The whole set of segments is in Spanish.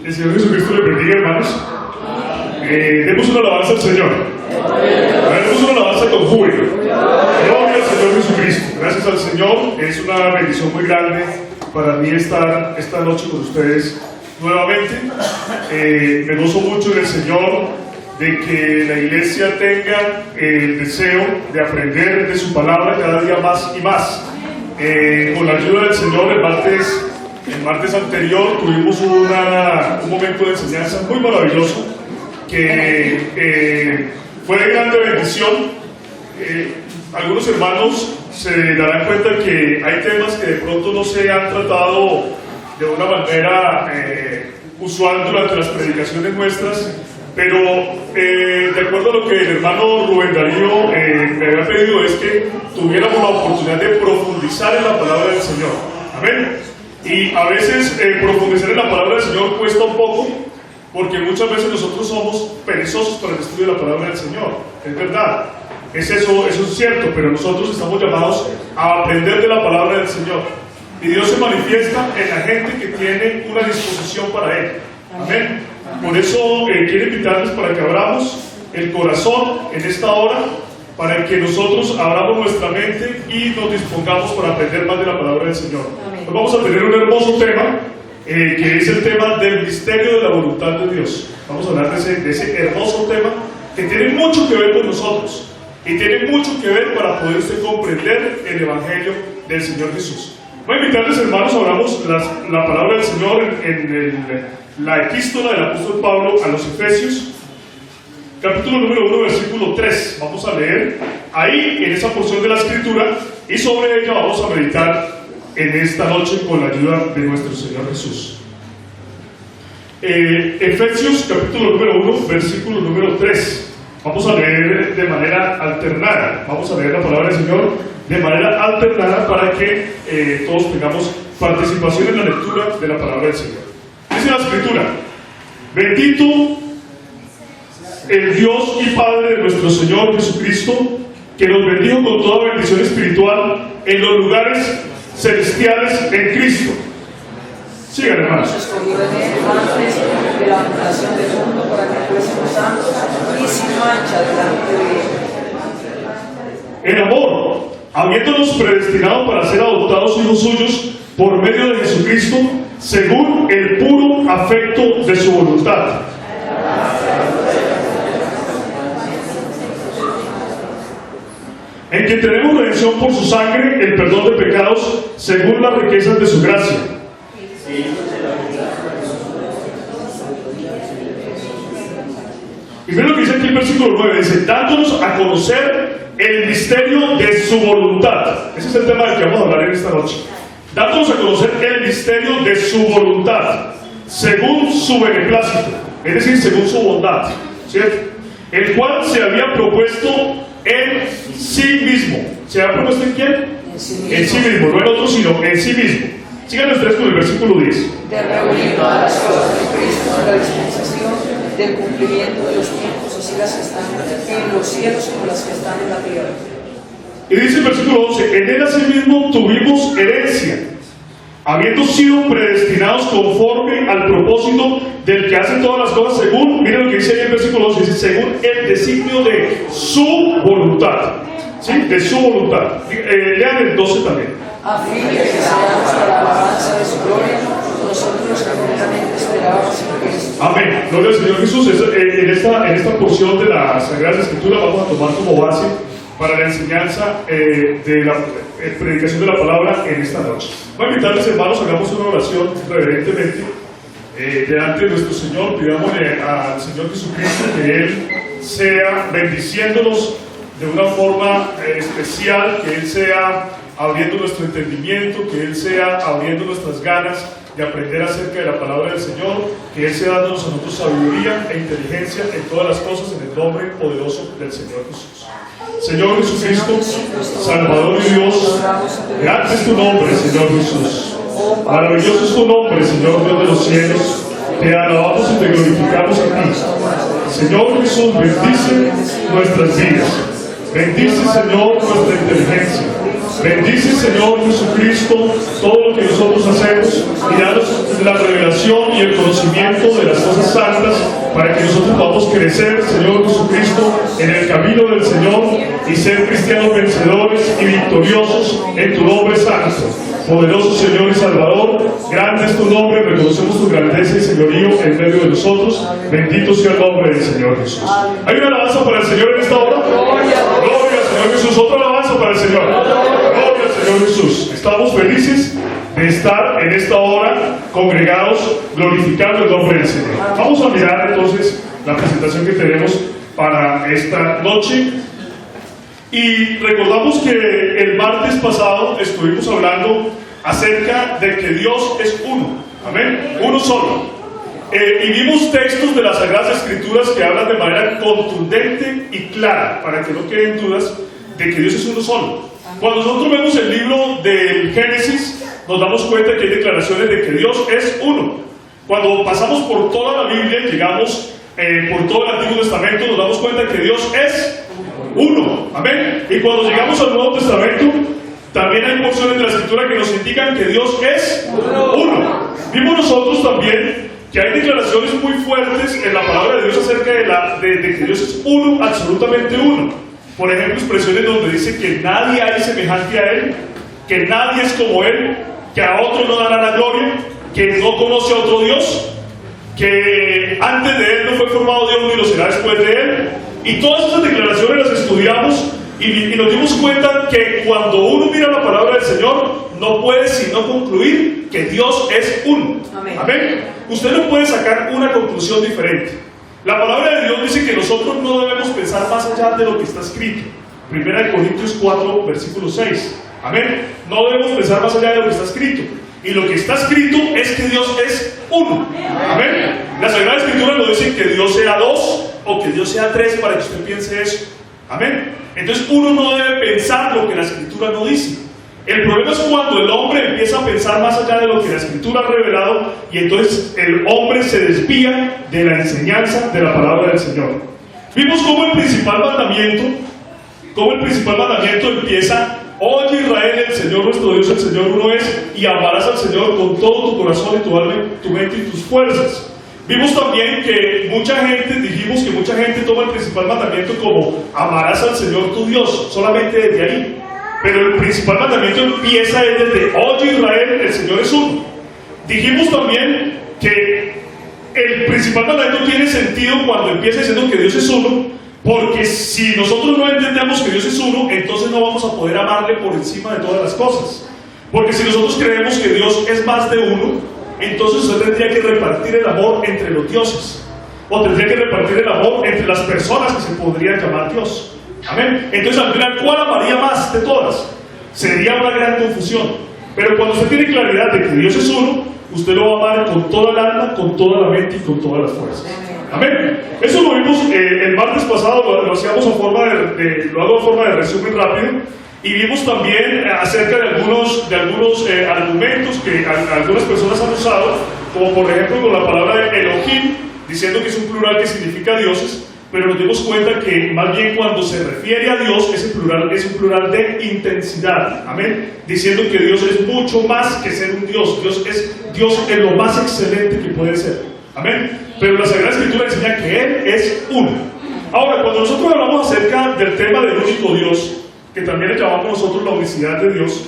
El Señor Jesucristo le bendiga, hermanos. Demos una alabanza al Señor. Demos una alabanza con júbilo. Gloria al Señor Jesucristo. Gracias al Señor. Es una bendición muy grande para mí estar esta noche con ustedes nuevamente. Me gozo mucho en el Señor de que la iglesia tenga el deseo de aprender de su palabra cada día más y más. Con la ayuda del Señor, el martes anterior tuvimos un momento de enseñanza muy maravilloso que fue de grande bendición. Algunos hermanos se darán cuenta que hay temas que de pronto no se han tratado de una manera usual durante las predicaciones nuestras, pero de acuerdo a lo que el hermano Rubén Darío me había pedido, es que tuviéramos la oportunidad de profundizar en la palabra del Señor. Amén. Y a veces profundizar en la palabra del Señor cuesta un poco, porque muchas veces nosotros somos perezosos para el estudio de la palabra del Señor. Es verdad, eso es cierto, pero nosotros estamos llamados a aprender de la palabra del Señor. Y Dios se manifiesta en la gente que tiene una disposición para Él. Amén. Por eso quiero invitarles para que abramos el corazón en esta hora, para que nosotros abramos nuestra mente y nos dispongamos para aprender más de la palabra del Señor. Hoy vamos a tener un hermoso tema, que es el tema del misterio de la voluntad de Dios. Vamos a hablar de ese hermoso tema que tiene mucho que ver con nosotros y tiene mucho que ver para poder usted comprender el Evangelio del Señor Jesús. Voy a invitarles, hermanos, abramos la palabra del Señor en la epístola del apóstol Pablo a los Efesios, capítulo número 1, versículo 3. Vamos a leer ahí, en esa porción de la Escritura, y sobre ella vamos a meditar en esta noche con la ayuda de nuestro Señor Jesús. Efesios, capítulo número 1, versículo número 3. Vamos a leer de manera alternada. Vamos a leer la palabra del Señor de manera alternada para que todos tengamos participación en la lectura de la palabra del Señor. Dice la Escritura: bendito el Dios y Padre de nuestro Señor Jesucristo, que nos bendijo con toda bendición espiritual en los lugares celestiales en Cristo. Sigan, hermanos. De la fundación del mundo, para que fuésemos santos y sin mancha delante de Él. En amor, habiéndonos predestinado para ser adoptados hijos suyos por medio de Jesucristo, según el puro afecto de su voluntad. En que tenemos redención por su sangre, el perdón de pecados, según las riquezas de su gracia. Y miren lo que dice aquí el versículo 9, dice: dándonos a conocer el misterio de su voluntad. Ese es el tema del que vamos a hablar en esta noche. Dándonos a conocer el misterio de su voluntad, según su beneplácito, es decir, según su bondad, ¿cierto? El cual se había propuesto en sí mismo. ¿Se había propuesto en quién? En sí mismo. En sí mismo, no en otro, sino en sí mismo. Sigan ustedes con el versículo 10. De reunir todas las cosas de Cristo en la dispensación del cumplimiento de los tiempos, así las que están en los cielos como las que están en la tierra. Y dice el versículo 11: en él asimismo tuvimos herencia, habiendo sido predestinados conforme al propósito del que hace todas las cosas según, miren lo que dice ahí en el versículo 11, dice: según el designio de su voluntad. ¿Sí? De su voluntad. Lean el 12 también. A fin de que seamos para la alabanza de su gloria, nosotros que atentamente esperábamos en Cristo. Amén. Gloria al Señor Jesús. En esta porción de la Sagrada Escritura vamos a tomar como base para la enseñanza de la predicación de la palabra en esta noche. Voy a invitarles, hermanos, hagamos una oración reverentemente delante de nuestro Señor. Pidámosle al Señor Jesucristo que Él sea bendiciéndonos de una forma especial, que Él sea abriendo nuestro entendimiento, que Él sea abriendo nuestras ganas de aprender acerca de la palabra del Señor, que Él sea dándonos a nosotros sabiduría e inteligencia en todas las cosas, en el nombre poderoso del Señor Jesús. Señor Jesucristo, Salvador y Dios, grande es tu nombre, Señor Jesús. Maravilloso es tu nombre, Señor Dios de los cielos. Te alabamos y te glorificamos a ti. Señor Jesús, bendice nuestras vidas. Bendice, Señor, nuestra inteligencia. Bendice, Señor Jesucristo, todo lo que nosotros hacemos y danos la revelación revelación y el conocimiento de las cosas santas, para que nosotros podamos crecer, Señor Jesucristo, en el camino del Señor y ser cristianos vencedores y victoriosos en tu nombre santo. Poderoso Señor y Salvador, grande es tu nombre, reconocemos tu grandeza y señorío en medio de nosotros. Bendito sea el nombre del Señor Jesús. ¿Hay una alabanza para el Señor en esta hora? Gloria al Señor Jesús. Otra alabanza para el Señor. Gloria al Señor Jesús. Estamos felices de estar en esta hora congregados glorificando el nombre del Señor. Vamos a mirar entonces la presentación que tenemos para esta noche. Y recordamos que el martes pasado estuvimos hablando acerca de que Dios es uno, amén, uno solo. Y vimos textos de las Sagradas Escrituras que hablan de manera contundente y clara, para que no queden dudas de que Dios es uno solo. Cuando nosotros vemos el libro del Génesis, nos damos cuenta que hay declaraciones de que Dios es uno. Cuando pasamos por toda la Biblia, llegamos por todo el Antiguo Testamento, nos damos cuenta que Dios es uno, amén. Y cuando llegamos al Nuevo Testamento, también hay porciones de la Escritura que nos indican que Dios es uno. Vimos nosotros también que hay declaraciones muy fuertes en la palabra de Dios acerca de que Dios es uno, absolutamente uno. Por ejemplo, expresiones donde dice que nadie hay semejante a Él, que nadie es como Él, que a otro no dará la gloria, que no conoce a otro Dios, que antes de Él no fue formado Dios ni lo será después de Él. Y todas esas declaraciones las estudiamos y nos dimos cuenta que cuando uno mira la palabra del Señor, no puede sino concluir que Dios es uno. Amén. Amén. Usted no puede sacar una conclusión diferente. La palabra de Dios dice que nosotros no debemos pensar más allá de lo que está escrito. 1 Corintios 4, versículo 6. Amén. No debemos pensar más allá de lo que está escrito. Y lo que está escrito es que Dios es uno. Amén. La Sagrada Escritura nos dice que Dios sea dos o que Dios sea tres, para que usted piense eso. Amén. Entonces uno no debe pensar lo que la Escritura no dice. El problema es cuando el hombre empieza a pensar más allá de lo que la Escritura ha revelado, y entonces el hombre se desvía de la enseñanza de la palabra del Señor. Vimos cómo el principal mandamiento empieza: oye Israel, el Señor nuestro Dios, el Señor uno es, y amarás al Señor con todo tu corazón y tu alma, tu mente y tus fuerzas. Vimos también que dijimos que mucha gente toma el principal mandamiento como amarás al Señor tu Dios, solamente desde ahí. Pero el principal mandamiento empieza desde oye Israel, el Señor es uno. Dijimos también que el principal mandamiento tiene sentido cuando empieza diciendo que Dios es uno, porque si nosotros no entendemos que Dios es uno, entonces no vamos a poder amarle por encima de todas las cosas. Porque si nosotros creemos que Dios es más de uno, entonces usted tendría que repartir el amor entre los dioses, o tendría que repartir el amor entre las personas que se podrían llamar Dios. Amén. Entonces al final, ¿cuál amaría más de todas? Sería una gran confusión. Pero cuando usted tiene claridad de que Dios es uno, usted lo va a amar con toda el alma, con toda la mente y con todas las fuerzas. Amén. Eso lo vimos el martes pasado, lo hacíamos a forma lo hago a forma de resumen rápido. Y vimos también acerca de algunos argumentos que algunas personas han usado, como por ejemplo con la palabra de Elohim, diciendo que es un plural que significa dioses, pero nos dimos cuenta que más bien cuando se refiere a Dios, ese plural es un plural de intensidad, amén, diciendo que Dios es mucho más que ser un Dios. Dios es lo más excelente que puede ser, amén. Pero la Sagrada Escritura enseña que Él es uno. Ahora, cuando nosotros hablamos acerca del tema del único Dios, que también le llamamos nosotros la unicidad de Dios,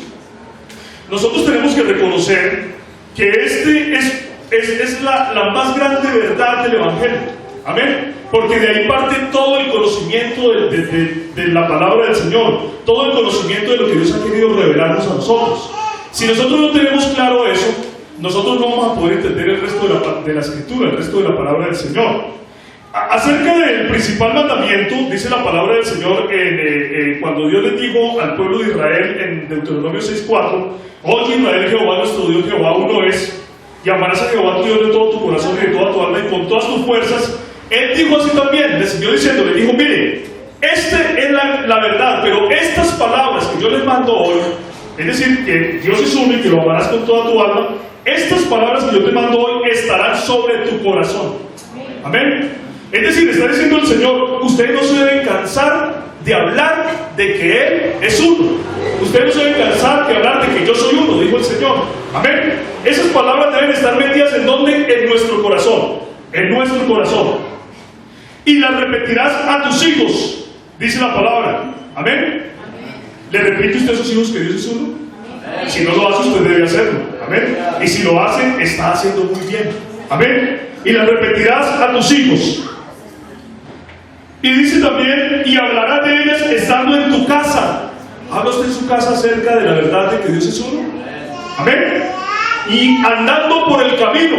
nosotros tenemos que reconocer que es la más grande verdad del Evangelio, amén, porque de ahí parte todo el conocimiento de la palabra del Señor, todo el conocimiento de lo que Dios ha querido revelarnos a nosotros. Si nosotros no tenemos claro eso, nosotros no vamos a poder entender el resto de la Escritura, el resto de la palabra del Señor. Acerca del principal mandamiento, dice la palabra del Señor cuando Dios le dijo al pueblo de Israel en Deuteronomio 6:4: oye Israel, Jehová nuestro Dios, Jehová uno es, y amarás a Jehová tu Dios de todo tu corazón y de toda tu alma y con todas tus fuerzas. Él dijo así también, le siguió diciendo, le dijo: mire, esta es la verdad, pero estas palabras que yo les mando hoy, es decir, que Dios es uno y que lo amarás con toda tu alma, estas palabras que yo te mando hoy estarán sobre tu corazón. Amén. Es decir, está diciendo el Señor, ustedes no se deben cansar de hablar de que Él es uno. Ustedes no se deben cansar de hablar de que yo soy uno, dijo el Señor. Amén. Esas palabras deben estar metidas ¿en dónde? En nuestro corazón. En nuestro corazón. Y las repetirás a tus hijos, dice la palabra. Amén. ¿Le repite usted a sus hijos que Dios es uno? Si no lo hace, usted debe hacerlo. Amén. Y si lo hace, está haciendo muy bien. Amén. Y las repetirás a tus hijos. Y dice también, y hablarás de ellas estando en tu casa. ¿Habla usted en su casa acerca de la verdad de que Dios es uno? Amén. Y andando por el camino,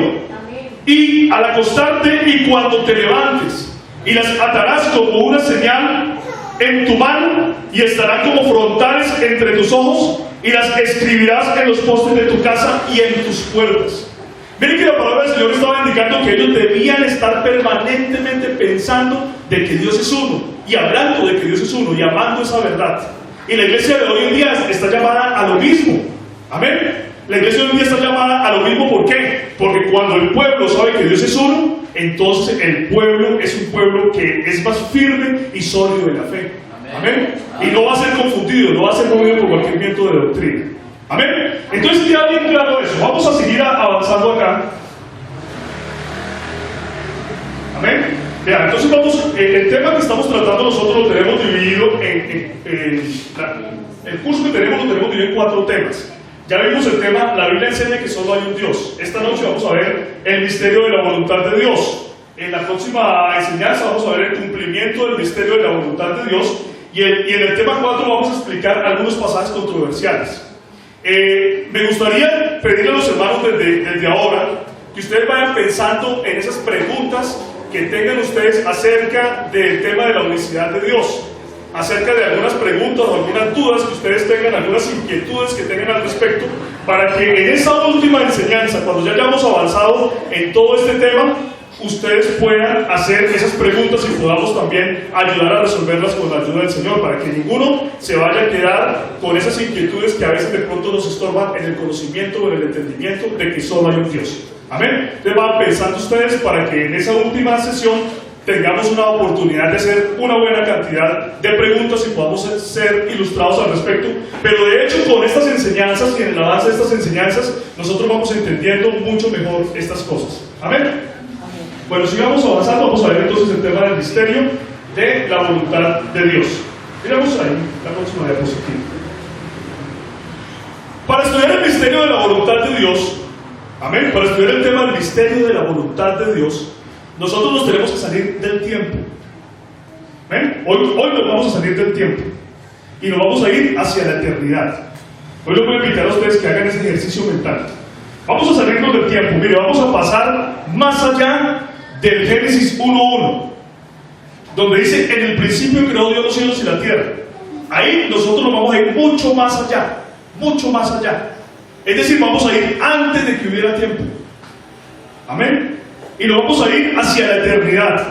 y al acostarte y cuando te levantes, y las atarás como una señal en tu mano, y estarán como frontales entre tus ojos, y las escribirás en los postes de tu casa y en tus puertas. Miren que la palabra del Señor estaba indicando que ellos debían estar permanentemente pensando de que Dios es uno, y hablando de que Dios es uno, y amando esa verdad. Y la iglesia de hoy en día está llamada a lo mismo. Amén. La iglesia de hoy en día está llamada a lo mismo. ¿Por qué? Porque cuando el pueblo sabe que Dios es uno, entonces el pueblo es un pueblo que es más firme y sólido en la fe. Amén. Y no va a ser confundido, no va a ser movido por cualquier viento de doctrina. Amén. Entonces queda bien claro eso. Vamos a seguir avanzando acá. Amén. Vean, entonces vamos, el tema que estamos tratando nosotros lo tenemos dividido el curso que tenemos lo tenemos dividido en 4 temas. Ya vimos el tema, la Biblia enseña que solo hay un Dios. Esta noche vamos a ver el misterio de la voluntad de Dios. En la próxima enseñanza vamos a ver el cumplimiento del misterio de la voluntad de Dios. Y en el tema 4 vamos a explicar algunos pasajes controversiales. Me gustaría pedirle a los hermanos desde ahora que ustedes vayan pensando en esas preguntas que tengan ustedes acerca del tema de la unicidad de Dios, acerca de algunas preguntas o algunas dudas que ustedes tengan, algunas inquietudes que tengan al respecto, para que en esa última enseñanza, cuando ya hayamos avanzado en todo este tema, ustedes puedan hacer esas preguntas y podamos también ayudar a resolverlas con la ayuda del Señor, para que ninguno se vaya a quedar con esas inquietudes que a veces de pronto nos estorban en el conocimiento o en el entendimiento de que solo hay un Dios. Amén. Entonces van pensando ustedes para que en esa última sesión tengamos una oportunidad de hacer una buena cantidad de preguntas y podamos ser ilustrados al respecto. Pero de hecho, con estas enseñanzas y en el avance de estas enseñanzas, nosotros vamos entendiendo mucho mejor estas cosas. Amén. Bueno, sigamos avanzando. Vamos a ver entonces el tema del misterio de la voluntad de Dios. Miramos ahí la próxima diapositiva. Para estudiar el misterio de la voluntad de Dios, amén, para estudiar el tema del misterio de la voluntad de Dios, nosotros nos tenemos que salir del tiempo. ¿Ven? Hoy nos vamos a salir del tiempo y nos vamos a ir hacia la eternidad. Hoy les voy a invitar a ustedes que hagan ese ejercicio mental. Vamos a salirnos del tiempo. Mire, vamos a pasar más allá del Génesis 1:1, donde dice: en el principio creó Dios los cielos y la tierra. Ahí nosotros nos vamos a ir mucho más allá, mucho más allá. Es decir, vamos a ir antes de que hubiera tiempo. Amén. Y nos vamos a ir hacia la eternidad.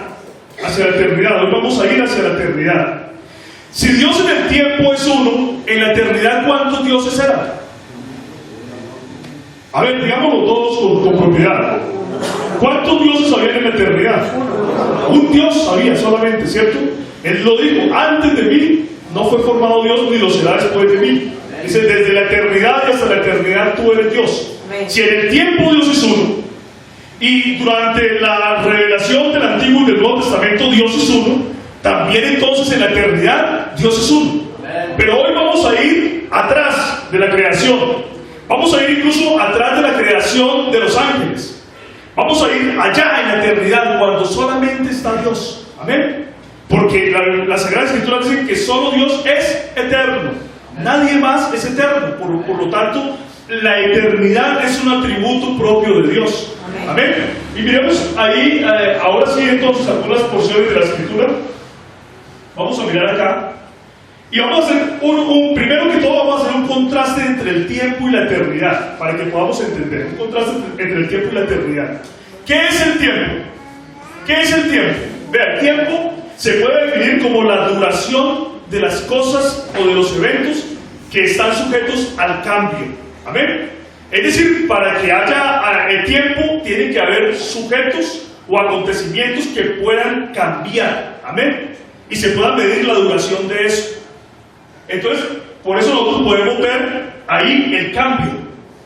Hacia la eternidad. Hoy vamos a ir hacia la eternidad. Si Dios en el tiempo es uno, en la eternidad, ¿cuántos dioses serán? A ver, digámoslo todos con propiedad. ¿Cuántos dioses había en la eternidad? Un Dios había solamente, ¿cierto? Él lo dijo: antes de mí no fue formado Dios, ni lo será después de mí. Dice: desde la eternidad y hasta la eternidad tú eres Dios. Si en el tiempo Dios es uno, y durante la revelación del Antiguo y del Nuevo Testamento Dios es uno, también entonces en la eternidad Dios es uno. Pero hoy vamos a ir atrás de la creación. Vamos a ir incluso atrás de la creación de los ángeles. Vamos a ir allá en la eternidad, cuando solamente está Dios. Amén. Porque la Sagrada Escritura dice que solo Dios es eterno. Nadie más es eterno. Por lo tanto, la eternidad es un atributo propio de Dios. Amén. Y miremos ahí, ahora sí, entonces, algunas porciones de la Escritura. Vamos a mirar acá. Y vamos a hacer primero que todo, vamos a hacer un contraste entre el tiempo y la eternidad, para que podamos entender. Un contraste entre el tiempo y la eternidad. ¿Qué es el tiempo? ¿Qué es el tiempo? Vea, el tiempo se puede definir como la duración de las cosas o de los eventos que están sujetos al cambio. Amén. Es decir, para que haya el tiempo, tiene que haber sujetos o acontecimientos que puedan cambiar. Amén. y se pueda medir la duración de eso. Entonces, por eso nosotros podemos ver ahí el cambio.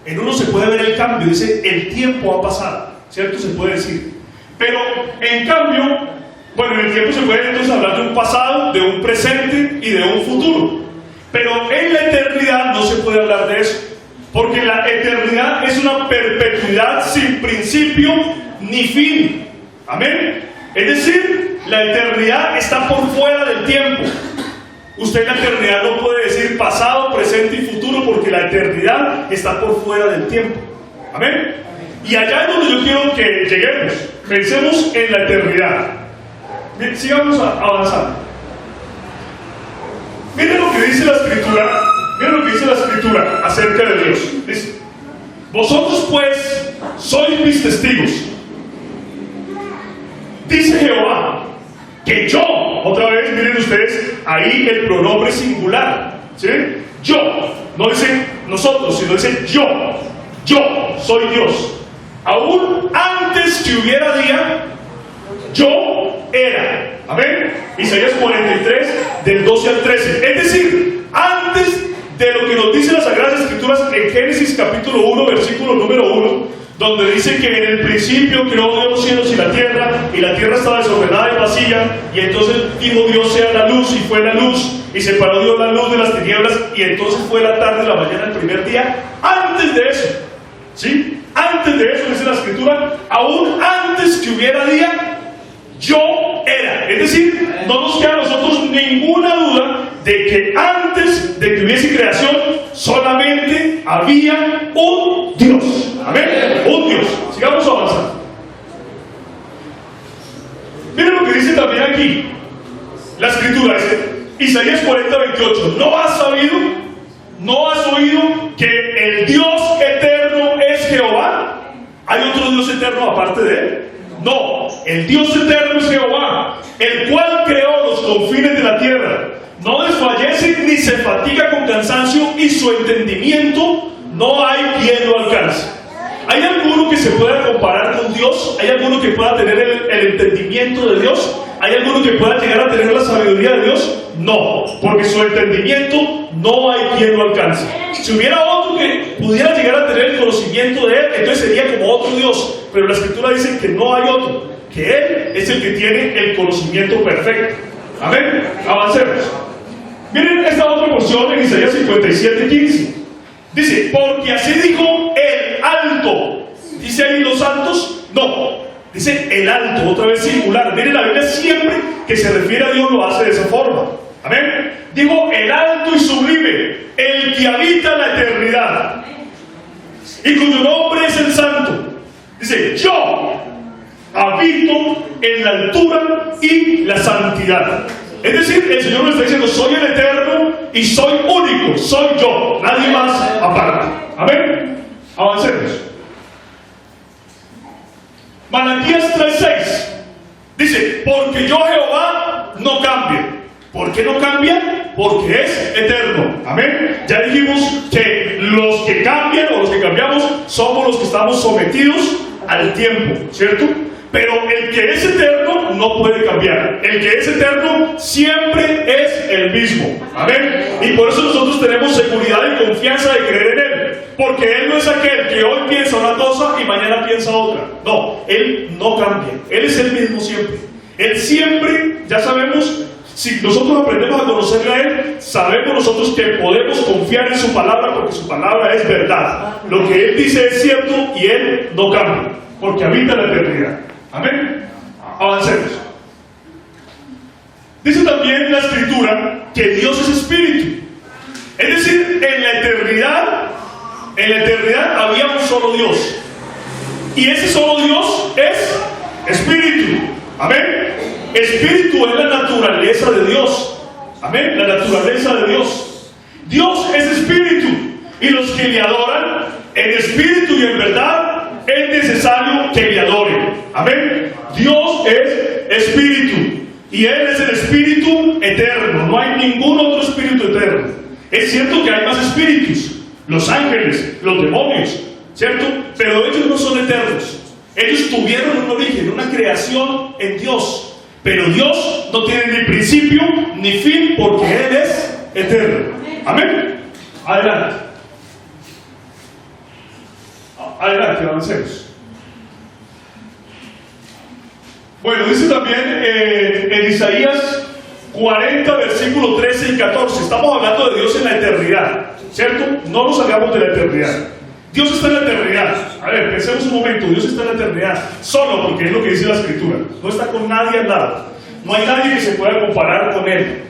En uno se puede ver el cambio, dice, el tiempo ha pasado, ¿cierto? Se puede decir. Pero, en cambio, bueno, en el tiempo se puede entonces hablar de un pasado, de un presente y de un futuro. Pero en la eternidad no se puede hablar de eso. Porque la eternidad es una perpetuidad sin principio ni fin. Amén. Es decir, la eternidad está por fuera del tiempo. Usted en la eternidad no puede decir pasado, presente y futuro porque la eternidad está por fuera del tiempo. Amén. Y allá es donde yo quiero que lleguemos. Pensemos en la eternidad. Bien, sigamos avanzando. Miren lo que dice la Escritura. Miren lo que dice la Escritura acerca de Dios. Dice: vosotros pues sois mis testigos, dice Jehová, que yo, otra vez, miren ustedes, ahí el pronombre singular, ¿sí? Yo, no dice nosotros, sino dice yo soy Dios. Aún antes que hubiera día, yo era. Amén. Isaías 43, del 12 al 13. Es decir, antes de lo que nos dicen las Sagradas Escrituras en Génesis capítulo 1, versículo número 1, donde dice que en el principio creó Dios los cielos y la tierra estaba desordenada y vacía, y entonces dijo Dios sea la luz, y fue la luz, y separó Dios la luz de las tinieblas, y entonces fue la tarde y la mañana el primer día. Antes de eso, ¿sí? Antes de eso, dice la Escritura, aún antes que hubiera día, yo era. Es decir, no nos queda a nosotros ninguna duda de que antes de que hubiese creación solamente había un Dios. Amén. Un Dios. Sigamos avanzando. Miren lo que dice también aquí la Escritura. Isaías 40, 28. ¿No has oído que el Dios eterno es Jehová? ¿Hay otro Dios eterno aparte de él? No, el Dios eterno es Jehová, el cual creó los confines de la tierra. No desfallece ni se fatiga con cansancio, y su entendimiento no hay quien lo alcance. ¿Hay alguno que se pueda comparar con Dios? ¿Hay alguno que pueda tener el entendimiento de Dios? ¿Hay alguno que pueda llegar a tener la sabiduría de Dios? No, porque su entendimiento no hay quien lo alcance. Si hubiera otro que pudiera llegar a tener el conocimiento de él, entonces sería como otro Dios. Pero la Escritura dice que no hay otro, que él es el que tiene el conocimiento perfecto. Amén. Avancemos. Miren esta otra porción en Isaías 57, 15. Dice: porque así dijo el alto. ¿Dice ahí los altos? No, dice el alto, otra vez singular. Miren, la Biblia siempre que se refiere a Dios lo hace de esa forma. Amén. Digo, el alto y sublime, el que habita la eternidad y cuyo nombre es el santo. Dice: yo habito en la altura y la santidad. Es decir, el Señor nos está diciendo: soy el eterno y soy único, soy yo, nadie más aparte. Amén. Avancemos. Malaquías 3:6 dice: porque yo Jehová no cambio. ¿Por qué no cambia? Porque es eterno. Amén. Ya dijimos que los que cambian o los que cambiamos somos los que estamos sometidos al tiempo, ¿cierto? Pero el que es eterno no puede cambiar. El que es eterno siempre es el mismo. Amén. Y por eso nosotros tenemos seguridad y confianza de creer en Él. Porque Él no es aquel que hoy piensa una cosa y mañana piensa otra. No, Él no cambia. Él es el mismo siempre. Él siempre, ya sabemos, si nosotros aprendemos a conocerle a Él, sabemos nosotros que podemos confiar en su palabra, porque su palabra es verdad. Lo que Él dice es cierto y Él no cambia, porque habita la eternidad. Amén. Avancemos. Dice también la Escritura que Dios es espíritu. Es decir, en la eternidad había un solo Dios. Y ese solo Dios es espíritu. Amén. Espíritu es la naturaleza de Dios. Amén. La naturaleza de Dios. Dios es espíritu. Y los que le adoran en espíritu y en verdad, es necesario que le adoren. Amén. Dios es espíritu. Y Él es el espíritu eterno. No hay ningún otro espíritu eterno. Es cierto que hay más espíritus. Los ángeles, los demonios, ¿cierto? Pero ellos no son eternos. Ellos tuvieron un origen, una creación en Dios. Pero Dios no tiene ni principio ni fin porque Él es eterno. Amén. Adelante. Adelante, avancemos. Bueno, dice también en Isaías 40, versículos 13 y 14. Estamos hablando de Dios en la eternidad, ¿cierto? No nos salgamos de la eternidad. Dios está en la eternidad. A ver, pensemos un momento. Dios está en la eternidad solo porque es lo que dice la Escritura. No está con nadie al lado. No hay nadie que se pueda comparar con Él.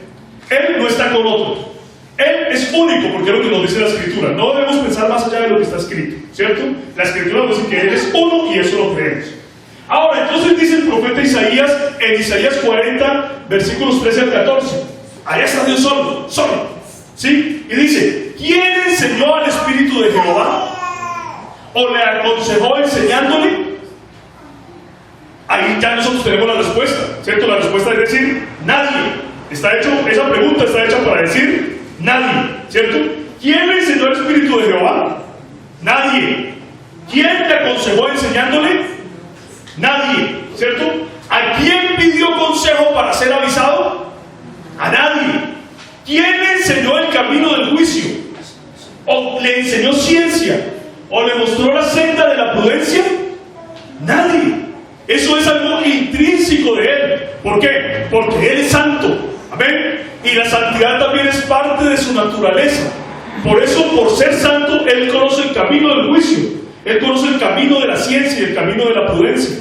Él no está con otro. Él es único porque es lo que nos dice la Escritura. No debemos pensar más allá de lo que está escrito, ¿cierto? La Escritura nos dice que Él es uno y eso lo creemos. Ahora, entonces dice el profeta Isaías en Isaías 40, versículos 13 al 14. Allá está Dios solo, solo. ¿Sí? Y dice, ¿quién enseñó al Espíritu de Jehová? ¿O le aconsejó enseñándole? Ahí ya nosotros tenemos la respuesta, ¿cierto? La respuesta es decir, nadie. Esa pregunta está hecha para decir, nadie, ¿cierto? ¿Quién le enseñó al Espíritu de Jehová? Nadie. ¿Quién le aconsejó enseñándole? Nadie, ¿cierto? ¿A quién pidió consejo para ser avisado? A nadie. ¿Quién le enseñó el camino del juicio? ¿O le enseñó ciencia? ¿O le mostró la senda de la prudencia? Nadie. Eso es algo intrínseco de Él. ¿Por qué? Porque Él es santo. Amén. Y la santidad también es parte de su naturaleza. Por eso, por ser santo, Él conoce el camino del juicio. Él conoce el camino de la ciencia y el camino de la prudencia.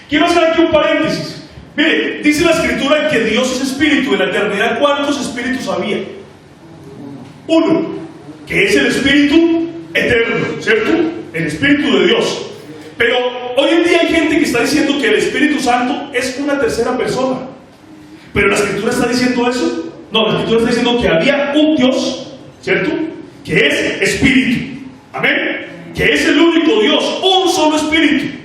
Quiero hacer aquí un paréntesis. Mire, dice la Escritura que Dios es espíritu. En la eternidad, ¿cuántos espíritus había? Uno, que es el espíritu eterno, ¿cierto? El espíritu de Dios. Pero hoy en día hay gente que está diciendo que el Espíritu Santo es una tercera persona. ¿Pero la Escritura está diciendo eso? No, la Escritura está diciendo que había un Dios, ¿cierto? Que es espíritu. Amén. Que es el único Dios, un solo espíritu.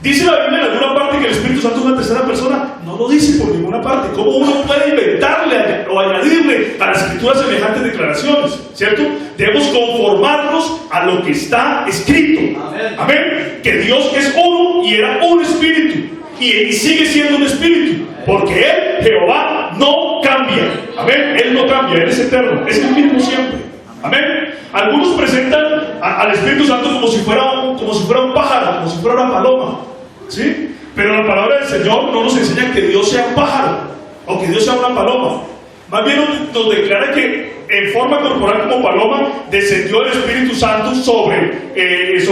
¿Dice la Biblia en alguna parte que el Espíritu Santo es una tercera persona? No lo dice por ninguna parte. ¿Cómo uno puede inventarle o añadirle a las Escrituras semejantes declaraciones? ¿Cierto? Debemos conformarnos a lo que está escrito. Amén. Amén. Que Dios es uno y era un espíritu. Y sigue siendo un espíritu. Porque Él, Jehová, no cambia. Amén. Él no cambia, Él es eterno. Es el mismo siempre. Amén. Algunos presentan al Espíritu Santo como si fuera un pájaro, como si fuera una paloma, ¿sí? Pero la palabra del Señor no nos enseña que Dios sea un pájaro o que Dios sea una paloma. Más bien nos declara que en forma corporal como paloma descendió el Espíritu Santo sobre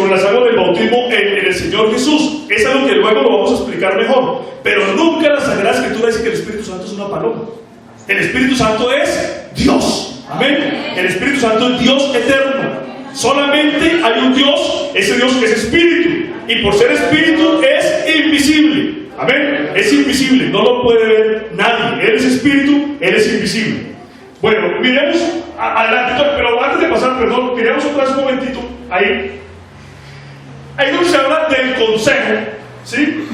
las aguas del bautismo en el Señor Jesús. Es algo que luego lo vamos a explicar mejor. Pero nunca la Sagrada Escritura dice que el Espíritu Santo es una paloma. El Espíritu Santo es Dios. Amén. El Espíritu Santo es Dios eterno. Solamente hay un Dios, ese Dios que es espíritu. Y por ser espíritu es invisible. Amén. Es invisible, no lo puede ver nadie. Él es espíritu, Él es invisible. Bueno, miremos adelante, pero antes de pasar, perdón, miremos otra vez un momentito. Ahí donde se habla del consejo, ¿sí?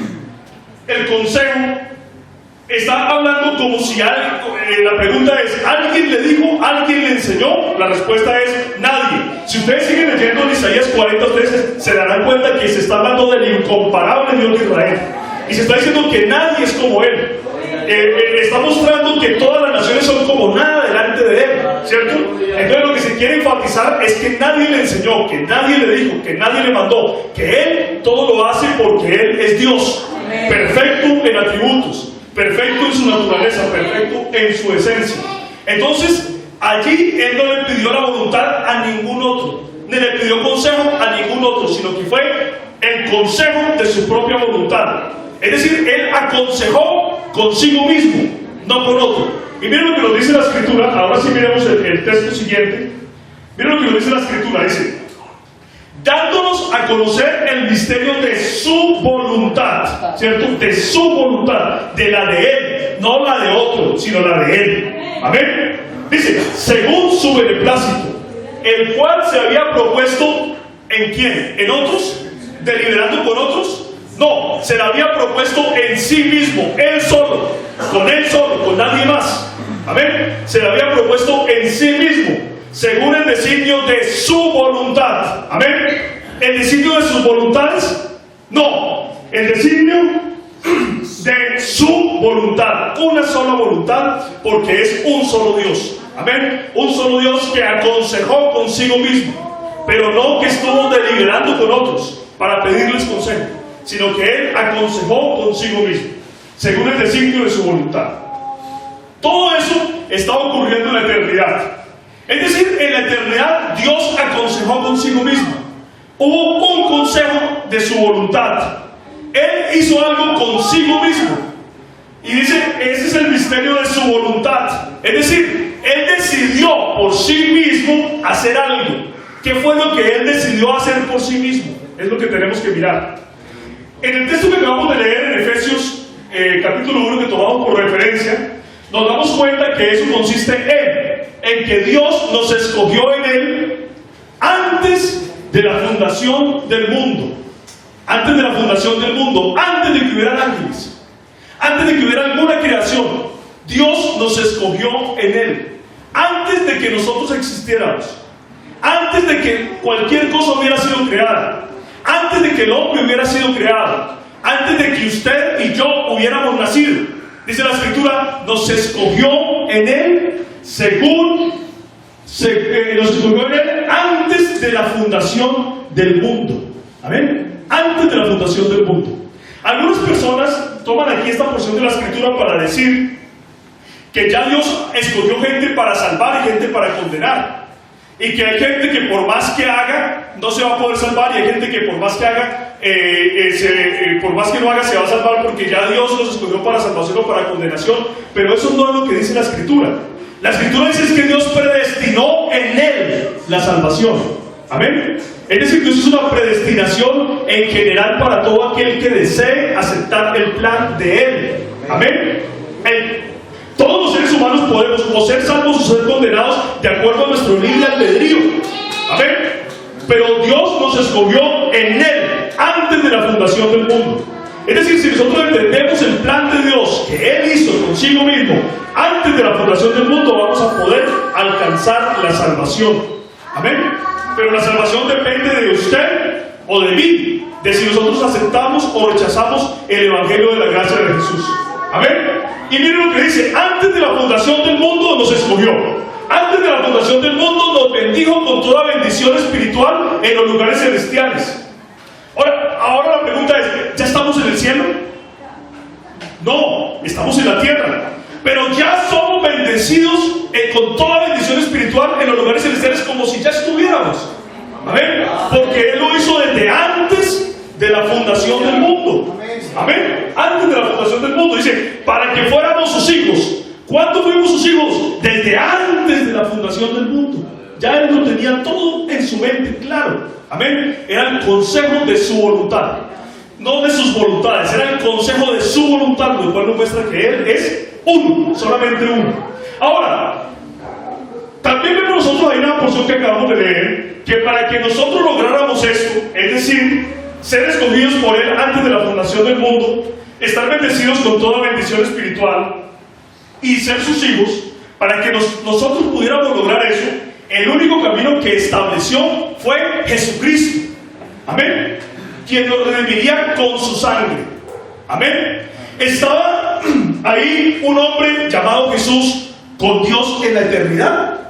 El consejo. Está hablando como si alguien, la pregunta es, ¿alguien le dijo? ¿Alguien le enseñó? La respuesta es, nadie. Si ustedes siguen leyendo en Isaías 40, ustedes se darán cuenta que se está hablando del incomparable Dios de Israel. Y se está diciendo que nadie es como Él. Está mostrando que todas las naciones son como nada delante de Él, ¿cierto? Entonces lo que se quiere enfatizar es que nadie le enseñó, que nadie le dijo, que nadie le mandó, que Él todo lo hace porque Él es Dios, perfecto en atributos, perfecto en su naturaleza, perfecto en su esencia. Entonces, allí Él no le pidió la voluntad a ningún otro, ni le pidió consejo a ningún otro, sino que fue el consejo de su propia voluntad. Es decir, Él aconsejó consigo mismo, no con otro. Y miren lo que nos dice la Escritura. Ahora sí miremos el texto siguiente. Miren lo que nos dice la Escritura. Dice, dándonos a conocer el misterio de su voluntad, ¿cierto? De su voluntad, de la de Él, no la de otro, sino la de Él. Amén. Dice, según su beneplácito, el cual se había propuesto, ¿en quién? ¿En otros? ¿Deliberando con otros? No, se la había propuesto en sí mismo, Él solo, con nadie más. Amén. Se la había propuesto en sí mismo, según el designio de su voluntad. Amén. ¿El designio de sus voluntades? No. El designio de su voluntad, una sola voluntad, porque es un solo Dios. Amén. Un solo Dios que aconsejó consigo mismo, pero no que estuvo deliberando con otros para pedirles consejo, sino que Él aconsejó consigo mismo, según el designio de su voluntad. Todo eso está ocurriendo en la eternidad. Es decir, en la eternidad Dios aconsejó consigo mismo. Hubo un consejo de su voluntad. Él hizo algo consigo mismo. Y dice, ese es el misterio de su voluntad. Es decir, Él decidió por sí mismo hacer algo. ¿Qué fue lo que Él decidió hacer por sí mismo? Es lo que tenemos que mirar. En el texto que acabamos de leer en Efesios capítulo 1, que tomamos por referencia, nos damos cuenta que eso consiste en que Dios nos escogió en Él antes de la fundación del mundo. Antes de la fundación del mundo, antes de que hubieran ángeles, antes de que hubiera alguna creación, Dios nos escogió en Él. Antes de que nosotros existiéramos, antes de que cualquier cosa hubiera sido creada, antes de que el hombre hubiera sido creado, antes de que usted y yo hubiéramos nacido, dice la Escritura, nos escogió en Él nos escogió en Él antes de la fundación del mundo. Amén. Antes de la fundación del mundo. Algunas personas toman aquí esta porción de la Escritura para decir que ya Dios escogió gente para salvar y gente para condenar, y que hay gente que por más que haga no se va a poder salvar, y hay gente que por más que haga por más que no haga se va a salvar, porque ya Dios los escogió para salvación o para condenación. Pero eso no es lo que dice la Escritura. La Escritura dice es que Dios predestinó en Él la salvación. Amén. Es decir, Dios es una predestinación en general para todo aquel que desee aceptar el plan de Él. Amén. Todos los seres humanos podemos o ser salvos o ser condenados de acuerdo a nuestro libre albedrío. Amén. Pero Dios nos escogió en Él antes de la fundación del mundo. Es decir, si nosotros entendemos el plan de Dios que Él hizo consigo mismo antes de la fundación del mundo, vamos a poder alcanzar la salvación. Amén. Pero la salvación depende de usted o de mí, de si nosotros aceptamos o rechazamos el Evangelio de la gracia de Jesús. Amén. Y miren lo que dice: antes de la fundación del mundo nos escogió. Antes de la fundación del mundo nos bendijo con toda bendición espiritual en los lugares celestiales. Ahora la pregunta es: ¿ya estamos en el cielo? No, estamos en la tierra. Pero ya somos bendecidos con toda bendición espiritual en los lugares celestiales, como si ya estuviéramos. Amén. Porque Él lo hizo desde antes de la fundación del mundo. Amén. Antes de la fundación del mundo. Dice, para que fuéramos sus hijos. ¿Cuándo fuimos sus hijos? Desde antes de la fundación del mundo. Ya Él lo tenía todo en su mente, claro. Amén. Era el consejo de su voluntad, no de sus voluntades. Era el consejo de su voluntad, lo cual nos muestra que Él es uno, solamente uno. Ahora, también vemos nosotros ahí una porción que acabamos de leer, que para que nosotros lográramos esto, es decir, ser escogidos por Él antes de la fundación del mundo, estar bendecidos con toda bendición espiritual y ser sus hijos, para que nosotros pudiéramos lograr eso, el único camino que estableció fue Jesucristo. Amén. Quien nos redimiría con su sangre. Amén. ¿Estaba ahí un hombre llamado Jesús con Dios en la eternidad?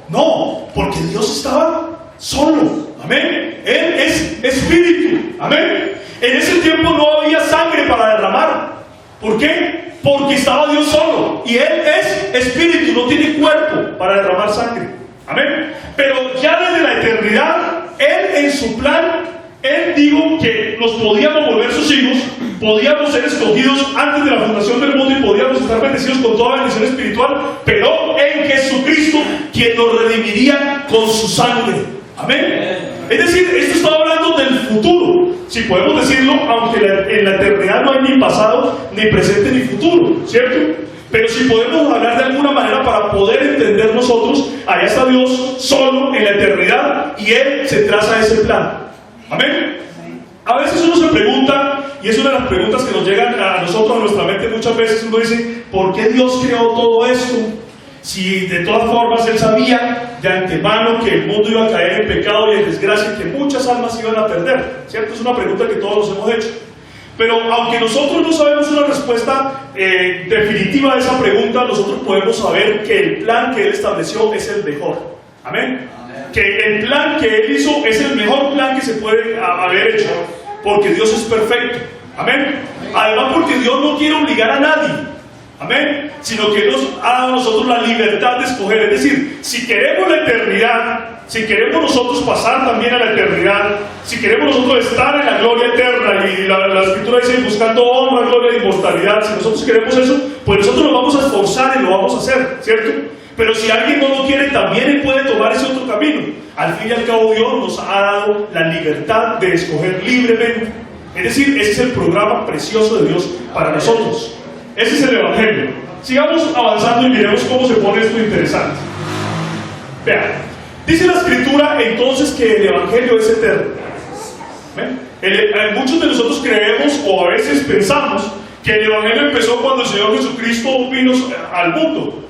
No, porque Dios estaba solo. Amén. Él es espíritu. Amén. En ese tiempo no había sangre para derramar. ¿Por qué? Porque estaba Dios solo. Y Él es espíritu, no tiene cuerpo para derramar sangre. Amén. Pero ya desde la eternidad, Él en su plan, Él dijo que nos podíamos volver sus hijos, podíamos ser escogidos antes de la fundación del mundo y podíamos estar bendecidos con toda bendición espiritual, pero en Jesucristo, quien nos redimiría con su sangre. Amén. Es decir, esto está hablando del futuro, si podemos decirlo, aunque en la eternidad no hay ni pasado, ni presente, ni futuro, ¿cierto? Pero si podemos hablar de alguna manera para poder entender nosotros, allá está Dios solo en la eternidad y Él se traza ese plan. Amén. A veces uno se pregunta, y es una de las preguntas que nos llegan a nosotros, a nuestra mente muchas veces, uno dice, ¿por qué Dios creó todo esto? Si de todas formas Él sabía de antemano que el mundo iba a caer en pecado y en desgracia y que muchas almas iban a perder, ¿cierto? Es una pregunta que todos nos hemos hecho. Pero aunque nosotros no sabemos una respuesta definitiva a esa pregunta, nosotros podemos saber que el plan que Él estableció es el mejor. Amén. Que el plan que Él hizo es el mejor plan que se puede haber hecho, porque Dios es perfecto. Amén. Además, porque Dios no quiere obligar a nadie. Amén. Sino que Él nos ha dado a nosotros la libertad de escoger. Es decir, si queremos la eternidad, si queremos nosotros pasar también a la eternidad, si queremos nosotros estar en la gloria eterna, y la Escritura dice buscando honra, gloria e inmortalidad, si nosotros queremos eso, pues nosotros nos vamos a esforzar y lo vamos a hacer, ¿cierto? Pero si alguien no lo quiere, también Él puede tomar ese otro camino. Al fin y al cabo, Dios nos ha dado la libertad de escoger libremente. Es decir, ese es el programa precioso de Dios para nosotros. Ese es el Evangelio. Sigamos avanzando y miremos cómo se pone esto interesante. Vean, dice la Escritura entonces que el Evangelio es eterno. Muchos de nosotros creemos, o a veces pensamos, que el Evangelio empezó cuando el Señor Jesucristo vino al mundo.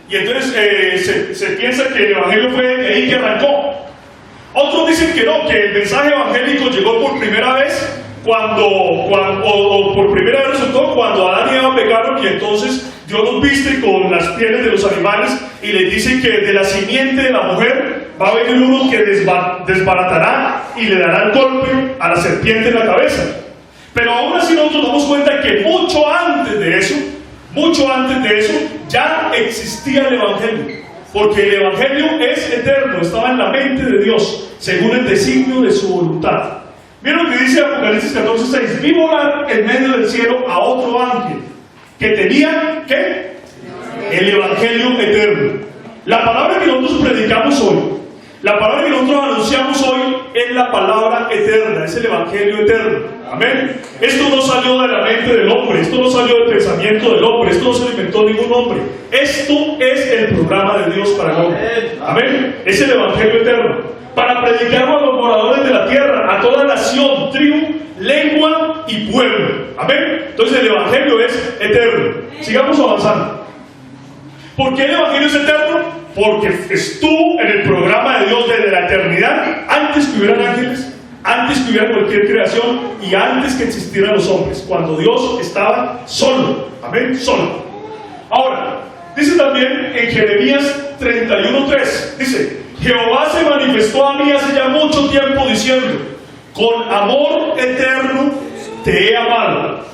Y entonces se piensa que el Evangelio fue ahí que arrancó. Otros dicen que no, que el mensaje evangélico llegó por primera vez o por primera vez resultó cuando Adán y Eva pecaron, y entonces Dios los viste con las pieles de los animales y les dice que de la simiente de la mujer va a venir uno que desbaratará y le dará el golpe a la serpiente en la cabeza. Pero aún así nosotros nos damos cuenta que mucho antes de eso ya existía el Evangelio, porque el Evangelio es eterno, estaba en la mente de Dios según el designio de su voluntad. Miren lo que dice Apocalipsis 14:6: vi volar en medio del cielo a otro ángel que tenía, ¿qué? El Evangelio eterno. La palabra que nosotros predicamos hoy, la palabra que nosotros anunciamos hoy es la palabra eterna, es el Evangelio eterno. Amén. Esto no salió de la mente del hombre, esto no salió del pensamiento del hombre, esto no se lo inventó ningún hombre. Esto es el programa de Dios para el hombre. Amén. Es el Evangelio eterno, para predicarlo a los moradores de la tierra, a toda nación, tribu, lengua y pueblo. Amén. Entonces el Evangelio es eterno. Sigamos avanzando. ¿Por qué el Evangelio es eterno? Porque estuvo en el programa de Dios desde la eternidad, antes que hubieran ángeles, antes que hubiera cualquier creación y antes que existieran los hombres, cuando Dios estaba solo. Amén, solo. Ahora, dice también en Jeremías 31:3, dice: Jehová se manifestó a mí hace ya mucho tiempo diciendo: con amor eterno te he amado.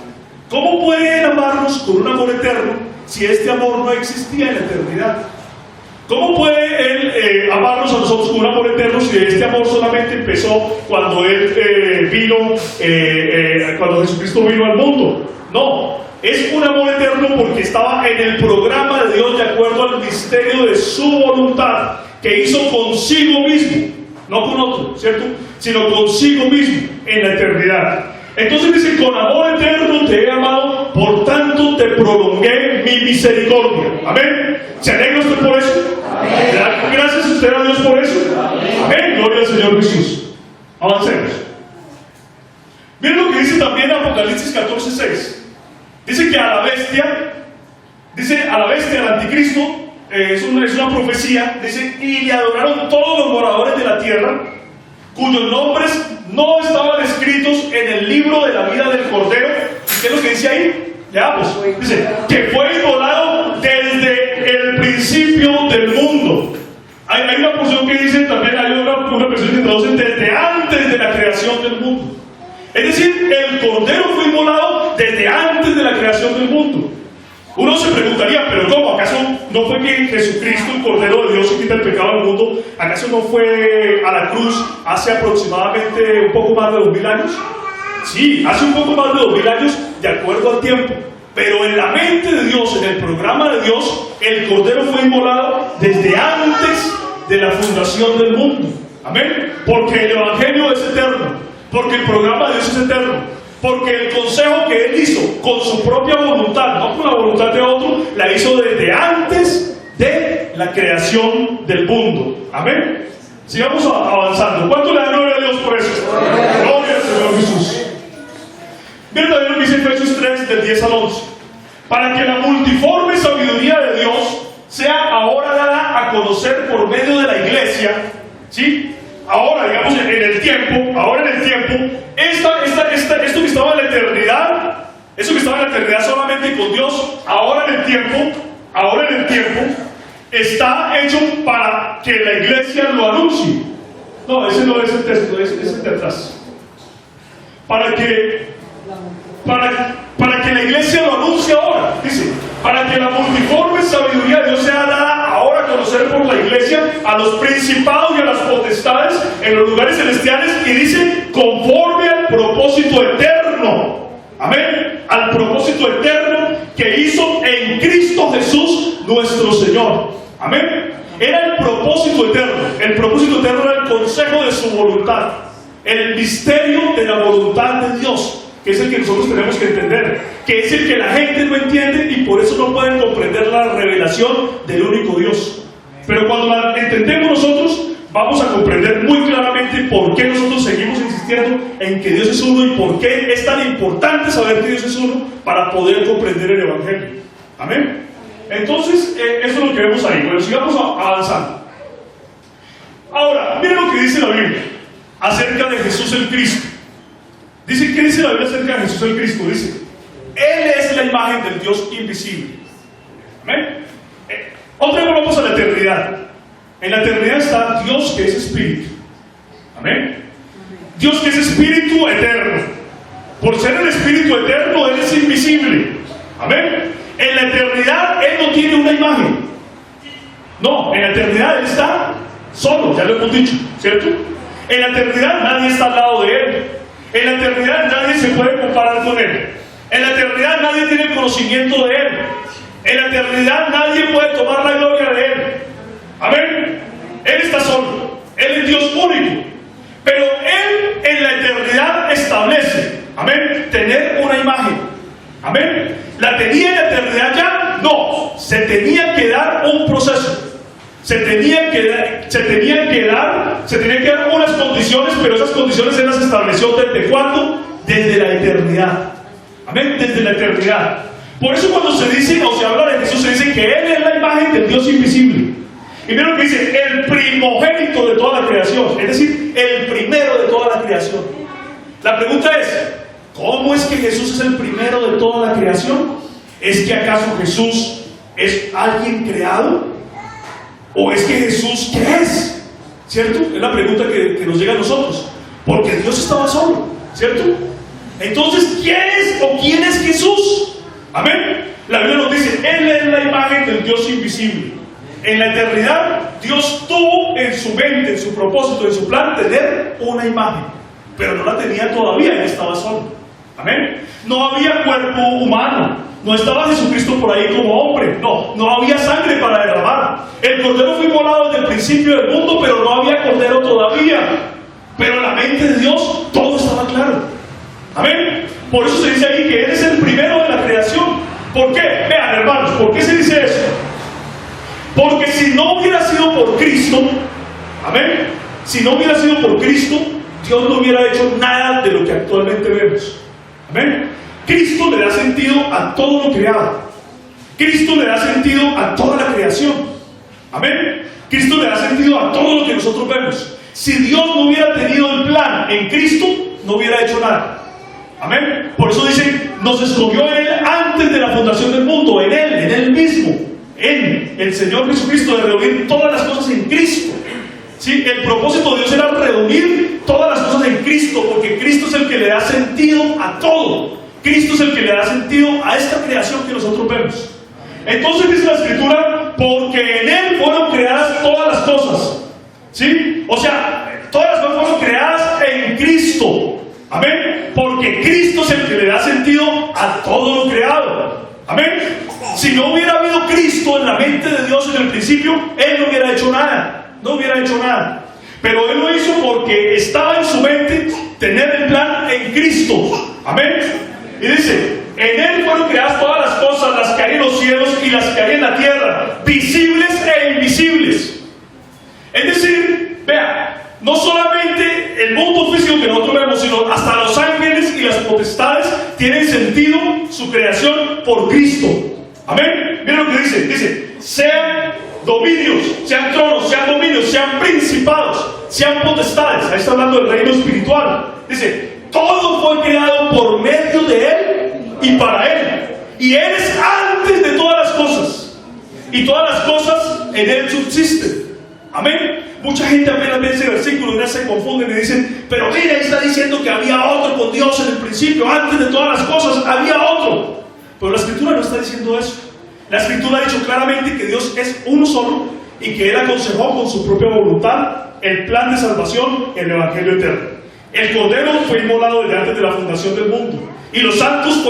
¿Cómo puede Él amarnos con un amor eterno si este amor no existía en la eternidad? ¿Cómo puede Él amarnos a nosotros con un amor eterno si este amor solamente empezó cuando Él cuando Jesucristo vino al mundo? No, es un amor eterno porque estaba en el programa de Dios de acuerdo al misterio de su voluntad que hizo consigo mismo, no con otro, ¿cierto? Sino consigo mismo en la eternidad. Entonces dice: con amor eterno te he amado, por tanto te prolongué mi misericordia. Amén. ¿Se alegra usted por eso? Amén. ¿Le da gracias usted a Dios por eso? Amén. Gloria al Señor Jesús. Avancemos. Miren lo que dice también Apocalipsis 14:6. Dice que a la bestia, al anticristo, es una profecía, dice: y le adoraron todos los moradores de la tierra, cuyos nombres no estaban escritos en el libro de la vida del Cordero. ¿Y qué es lo que dice ahí? Leamos. Dice: que fue inmolado desde el principio del mundo. Hay una porción que dice también, hay una versión que traduce desde antes de la creación del mundo. Es decir, el Cordero fue inmolado desde antes de la creación del mundo. Uno se preguntaría: ¿pero cómo? ¿Acaso no fue que Jesucristo, el Cordero de Dios, que quita el pecado del mundo, acaso no fue a la cruz hace aproximadamente un poco más de 2000 años? Sí, hace un poco más de 2000 años, de acuerdo al tiempo. Pero en la mente de Dios, en el programa de Dios, el Cordero fue inmolado desde antes de la fundación del mundo. Amén. Porque el Evangelio es eterno, porque el programa de Dios es eterno, porque el consejo que Él hizo con su propia voluntad, no con la voluntad de otro, la hizo desde antes de la creación del mundo. Amén. Sigamos avanzando. ¿Cuánto le da gloria a Dios por eso? Gloria al Señor Jesús. Miren también lo que dice Efesios 3, del 10 al 11. Para que la multiforme sabiduría de Dios sea ahora dada a conocer por medio de la iglesia, ¿sí? Ahora, digamos, en el tiempo, esto que estaba en la eternidad eternidad solamente con Dios, ahora en el tiempo, está hecho para que la iglesia lo anuncie. No, ese no es el texto, ese es el de atrás. Para que la iglesia lo anuncie ahora, dice, para que la multiforme sabiduría de Dios sea dada ahora a conocer por la iglesia a los principados y a las potestades en los lugares celestiales, y dice, conforme al propósito eterno, amén, al propósito eterno que hizo en Cristo Jesús nuestro Señor, amén. Era el propósito eterno era el consejo de su voluntad, el misterio de la voluntad de Dios, que es el que nosotros tenemos que entender, que es el que la gente no entiende y por eso no pueden comprender la revelación del único Dios. Pero cuando la entendemos nosotros, vamos a comprender muy claramente por qué nosotros seguimos insistiendo en que Dios es uno y por qué es tan importante saber que Dios es uno para poder comprender el Evangelio. Amén. Entonces, eso es lo que vemos ahí. Bueno, sigamos avanzando. Ahora, miren lo que dice la Biblia acerca de Jesús el Cristo. ¿Qué dice la Biblia acerca de Jesús el Cristo? Dice, Él es la imagen del Dios invisible. ¿Amén? Otra vez volvamos a la eternidad. En la eternidad está Dios, que es espíritu. ¿Amén? Dios, que es espíritu eterno. Por ser el espíritu eterno, Él es invisible. ¿Amén? En la eternidad Él no tiene una imagen. No, en la eternidad Él está solo, ya lo hemos dicho, ¿cierto? En la eternidad nadie está al lado de Él. En la eternidad nadie se puede comparar con Él. En la eternidad nadie tiene conocimiento de Él. En la eternidad nadie puede tomar la gloria de Él. Amén. Él está solo. Él es Dios único. Pero Él en la eternidad establece, amén, tener una imagen. Amén. ¿La tenía en la eternidad ya? No. Se tenía que dar un proceso. Se tenía que dar unas condiciones, pero esas condiciones Él las estableció ¿desde cuándo? Desde la eternidad. Amén, desde la eternidad. Por eso cuando se dice o se habla de Jesús, se dice que Él es la imagen del Dios invisible. Y miren lo que dice, el primogénito de toda la creación, es decir, el primero de toda la creación. La pregunta es, ¿cómo es que Jesús es el primero de toda la creación? ¿Es que acaso Jesús es alguien creado? ¿O es que Jesús qué es? ¿Cierto? Es la pregunta que nos llega a nosotros. Porque Dios estaba solo, ¿cierto? Entonces, ¿quién es o quién es Jesús? Amén. La Biblia nos dice, Él es la imagen del Dios invisible. En la eternidad, Dios tuvo en su mente, en su propósito, en su plan, tener una imagen. Pero no la tenía todavía, Él estaba solo. Amén. No había cuerpo humano. No estaba Jesucristo por ahí como hombre. No había sangre para derramar. El cordero fue inmolado desde el principio del mundo, pero no había cordero todavía. Pero en la mente de Dios todo estaba claro. Amén. Por eso se dice ahí que Él es el primero de la creación. ¿Por qué? Vean, hermanos, ¿por qué se dice eso? Porque si no hubiera sido por Cristo, amén, si no hubiera sido por Cristo, Dios no hubiera hecho nada de lo que actualmente vemos. Amén. Cristo le da sentido a todo lo creado. Cristo le da sentido a toda la creación. Amén. Cristo le da sentido a todo lo que nosotros vemos. Si Dios no hubiera tenido el plan en Cristo, no hubiera hecho nada. Amén. Por eso dicen, nos escogió en Él antes de la fundación del mundo, en Él mismo, en el Señor Jesucristo, de reunir todas las cosas en Cristo. ¿Sí? El propósito de Dios era reunir todas las cosas en Cristo, porque Cristo es el que le da sentido a todo. Cristo es el que le da sentido a esta creación que nosotros vemos. Entonces dice la Escritura, porque en Él fueron creadas todas las cosas. ¿Sí? O sea, todas las cosas fueron creadas en Cristo. Amén. Porque Cristo es el que le da sentido a todo lo creado. Amén. Si no hubiera habido Cristo en la mente de Dios en el principio, Él no hubiera hecho nada. No hubiera hecho nada. Pero Él lo hizo porque estaba en su mente tener el plan en Cristo. Amén. Y dice, en Él fueron creadas todas las cosas, las que hay en los cielos y las que hay en la tierra, visibles e invisibles. Es decir, vea, no solamente el mundo físico que nosotros vemos, sino hasta los ángeles y las potestades tienen sentido su creación por Cristo. Amén. Miren lo que dice, sean dominios, sean tronos, sean dominios, sean principados, sean potestades. Ahí está hablando del reino espiritual. Dice, todo fue creado por medio de Él y para Él. Y Él es antes de todas las cosas, y todas las cosas en Él subsisten. Amén. Mucha gente apenas ve ese versículo y se confunden y dicen, pero mira, está diciendo que había otro con Dios en el principio, antes de todas las cosas había otro. Pero la Escritura no está diciendo eso. La Escritura ha dicho claramente que Dios es uno solo y que Él aconsejó con su propia voluntad el plan de salvación, el Evangelio eterno. El Cordero fue inmolado desde antes de la fundación del mundo, y los santos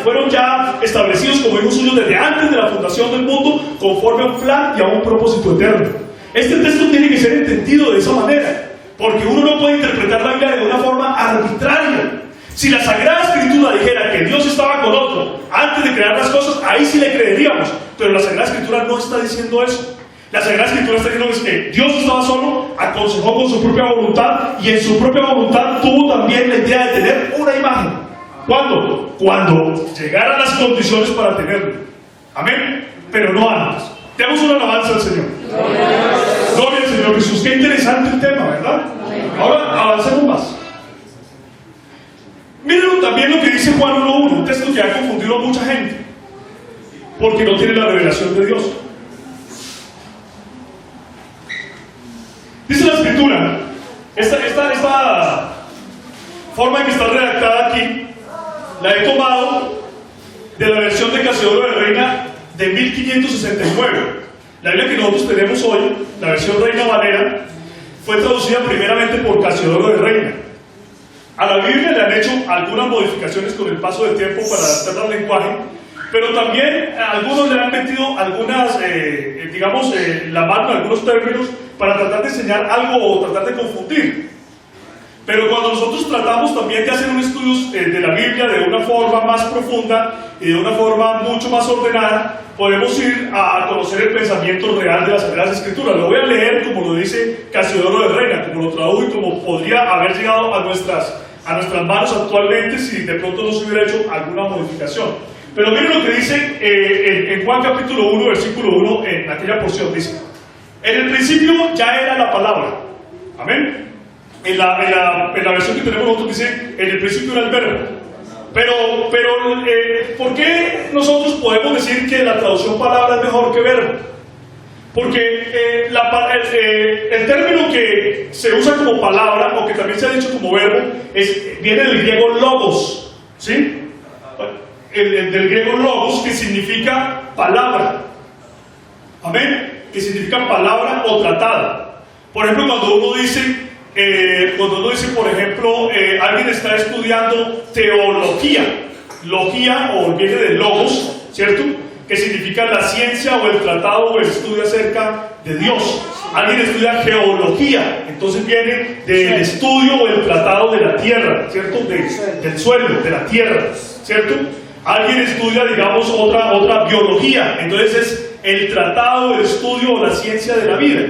fueron ya establecidos como hijos suyos desde antes de la fundación del mundo, conforme a un plan y a un propósito eterno. Este texto tiene que ser entendido de esa manera, porque uno no puede interpretar la Biblia de una forma arbitraria. Si la Sagrada Escritura dijera que Dios estaba con otro antes de crear las cosas, ahí sí le creeríamos, pero la Sagrada Escritura no está diciendo eso. La Sagrada Escritura está diciendo que Dios estaba solo, aconsejó con su propia voluntad, y en su propia voluntad tuvo también la idea de tener una imagen. ¿Cuándo? Cuando llegaran las condiciones para tenerlo. Amén. Pero no antes. Demos una alabanza al Señor. Gloria al Señor Jesús. Qué interesante el tema, ¿verdad? Ahora avancemos más. Miren también lo que dice Juan 1:1, un texto que ha confundido a mucha gente, porque no tiene la revelación de Dios. Dice la Escritura, esta forma en que está redactada aquí, la he tomado de la versión de Casiodoro de Reina de 1569. La Biblia que nosotros tenemos hoy, la versión Reina Valera, fue traducida primeramente por Casiodoro de Reina. A la Biblia le han hecho algunas modificaciones con el paso del tiempo para adaptarla al lenguaje, pero también algunos le han metido algunas, la mano en algunos términos para tratar de enseñar algo o tratar de confundir. Pero cuando nosotros tratamos también de hacer un estudio de la Biblia de una forma más profunda y de una forma mucho más ordenada, podemos ir a conocer el pensamiento real de las Sagradas Escrituras. Lo voy a leer como lo dice Casiodoro de Reina, como lo tradujo y como podría haber llegado a nuestras manos actualmente si de pronto no se hubiera hecho alguna modificación. Pero miren lo que dice en Juan capítulo 1, versículo 1, en aquella porción. Dice, en el principio ya era la palabra. Amén. En la versión que tenemos nosotros dice, en el principio era el verbo. Pero ¿por qué nosotros podemos decir que la traducción palabra es mejor que verbo? Porque el término que se usa como palabra, o que también se ha dicho como verbo, viene del griego logos, ¿sí? Del griego logos, que significa palabra. Amén. Que significa palabra o tratada. Por ejemplo, cuando uno dice, por ejemplo, alguien está estudiando teología, logía, o viene de logos, ¿cierto? Que significa la ciencia o el tratado o el estudio acerca de Dios. Alguien estudia geología, entonces viene del estudio o el tratado de la tierra, ¿cierto? Del suelo, de la tierra, ¿cierto? Alguien estudia, digamos, otra biología, entonces es el tratado, el estudio o la ciencia de la vida.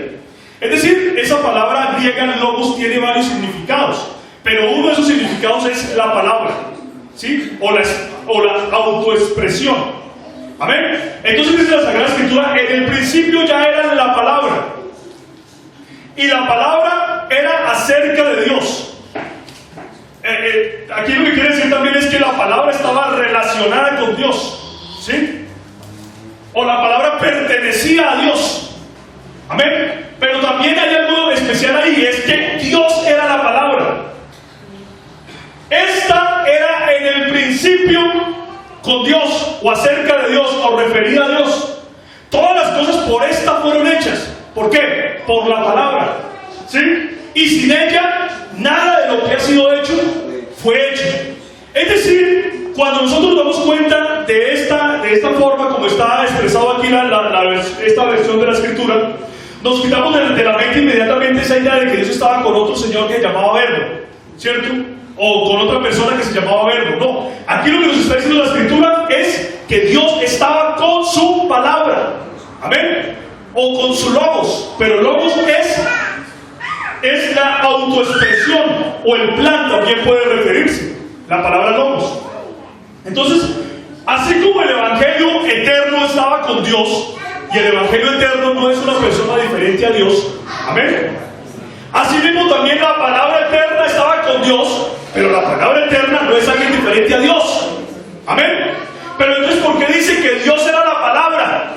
Es decir, esa palabra griega logos tiene varios significados, pero uno de esos significados es la palabra, ¿sí? O la autoexpresión. Amén. Entonces dice la Sagrada Escritura, en el principio ya era la palabra, y la palabra era acerca de Dios. Aquí lo que quiere decir también es que la palabra estaba relacionada con Dios, ¿sí? O la palabra pertenecía a Dios. Amén. Pero también hay algo especial ahí, es que Dios era la palabra. Esta era en el principio con Dios, o acerca de Dios, o referida a Dios. Todas las cosas por esta fueron hechas. ¿Por qué? Por la palabra, ¿sí? Y sin ella, nada de lo que ha sido hecho fue hecho. Es decir, cuando nosotros damos cuenta de esta forma, como está expresado aquí esta versión de la Escritura, nos quitamos de la mente inmediatamente esa idea de que Dios estaba con otro señor que se llamaba Verbo, ¿cierto? O con otra persona que se llamaba Verbo. No, aquí lo que nos está diciendo la Escritura es que Dios estaba con su palabra. Amén. O con su logos. Pero logos es la autoexpresión, o el plan también puede referirse, la palabra logos. Entonces, así como el Evangelio eterno estaba con Dios, y el Evangelio eterno no es una persona diferente a Dios, amén. Así mismo también la palabra eterna estaba con Dios, pero la palabra eterna no es alguien diferente a Dios, amén. Pero entonces, ¿por que Dios era la palabra.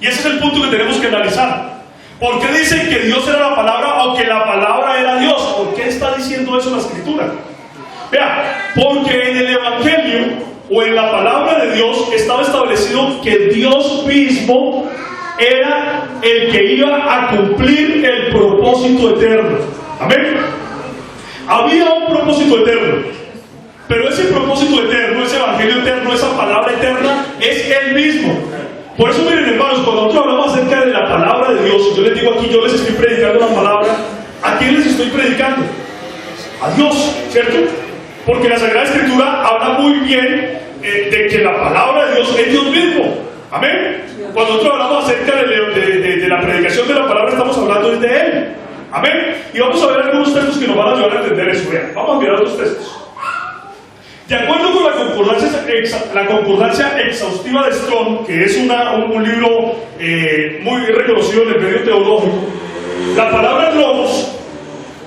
Y ese es el punto que tenemos que analizar. ¿Por qué dice que Dios era la palabra o que la palabra era Dios? ¿Por qué está diciendo eso la Escritura? Vea, porque en el Evangelio o en la palabra de Dios estaba establecido que Dios mismo era el que iba a cumplir el propósito eterno. Amén. Había un propósito eterno, pero ese propósito eterno, ese evangelio eterno, esa palabra eterna es Él mismo. Por eso, miren, hermanos, cuando nosotros hablamos acerca de la palabra de Dios, yo les digo aquí, yo les estoy predicando la palabra. ¿A quién les estoy predicando? A Dios, ¿cierto? Porque la Sagrada Escritura habla muy bien de que la palabra de Dios es Dios mismo. Amén. Cuando nosotros hablamos acerca de la predicación de la palabra, estamos hablando de Él. Amén. Y vamos a ver algunos textos que nos van a ayudar a entender eso. Vean, vamos a mirar otros textos. De acuerdo con la concordancia exhaustiva de Strong, que es un libro muy reconocido en el medio teológico, la palabra logos,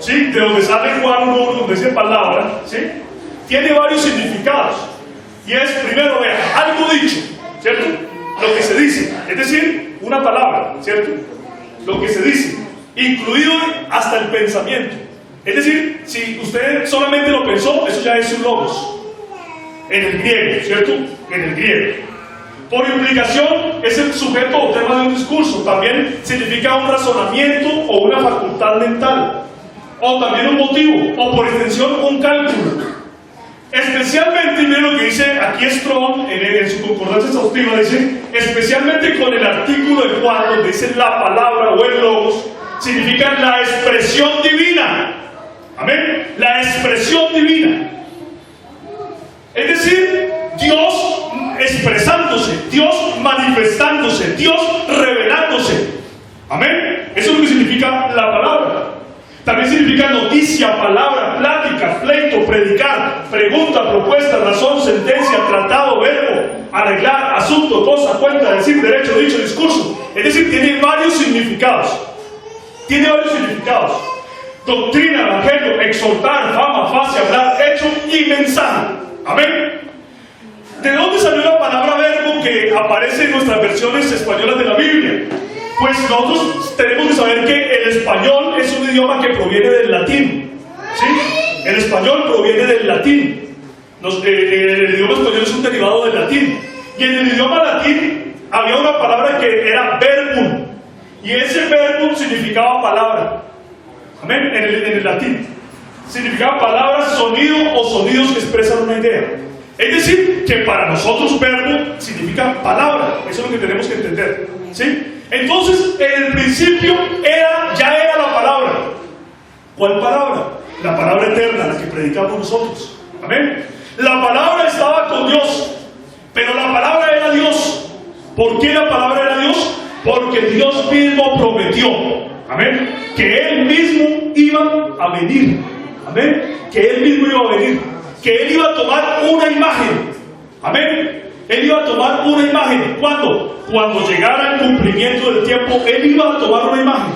¿sí?, de donde sale Juan 1, donde dice palabra, ¿sí?, tiene varios significados. Y es, primero, vean, algo dicho, ¿cierto? Lo que se dice, es decir, una palabra, ¿cierto? Lo que se dice, incluido hasta el pensamiento. Es decir, si usted solamente lo pensó, eso ya es un logos. En el griego, ¿cierto? En el griego. Por implicación, es el sujeto o tema de un discurso. También significa un razonamiento o una facultad mental. O también un motivo, o por extensión, un cálculo. Especialmente, miren lo que dice aquí Strong, en su concordancia exhaustiva, dice, especialmente con el artículo de Juan, donde dice la palabra o el logos, significa la expresión divina. Amén. La expresión divina. Es decir, Dios expresándose, Dios manifestándose, Dios revelándose. Amén. Eso es lo que significa la palabra. También significa noticia, palabra, plática, pleito, predicar, pregunta, propuesta, razón, sentencia, tratado, verbo, arreglar, asunto, cosa, cuenta, decir, derecho, dicho, discurso. Es decir, tiene varios significados. Tiene varios significados. Doctrina, evangelio, exhortar, fama, fase, hablar, hecho y mensaje. Amén. ¿De dónde salió la palabra verbo que aparece en nuestras versiones españolas de la Biblia? Pues nosotros tenemos que saber que el español es un idioma que proviene del latín. ¿Sí? El español proviene del latín. El idioma español es un derivado del latín. Y en el idioma latín había una palabra que era verbum. Y ese verbum significaba palabra. Amén. En el latín significaba palabras, sonido o sonidos que expresan una idea. Es decir, que para nosotros verbo significa palabra. Eso es lo que tenemos que entender. ¿Sí? Entonces, en el principio ya era la palabra. ¿Cuál palabra? La palabra eterna, la que predicamos nosotros. Amén. La palabra estaba con Dios, pero la palabra era Dios. ¿Por qué la palabra era Dios? Porque Dios mismo prometió, amén, que Él mismo iba a venir. Amén. Que Él mismo iba a venir. Que Él iba a tomar una imagen. Amén. Él iba a tomar una imagen. ¿Cuándo? Cuando llegara el cumplimiento del tiempo, Él iba a tomar una imagen.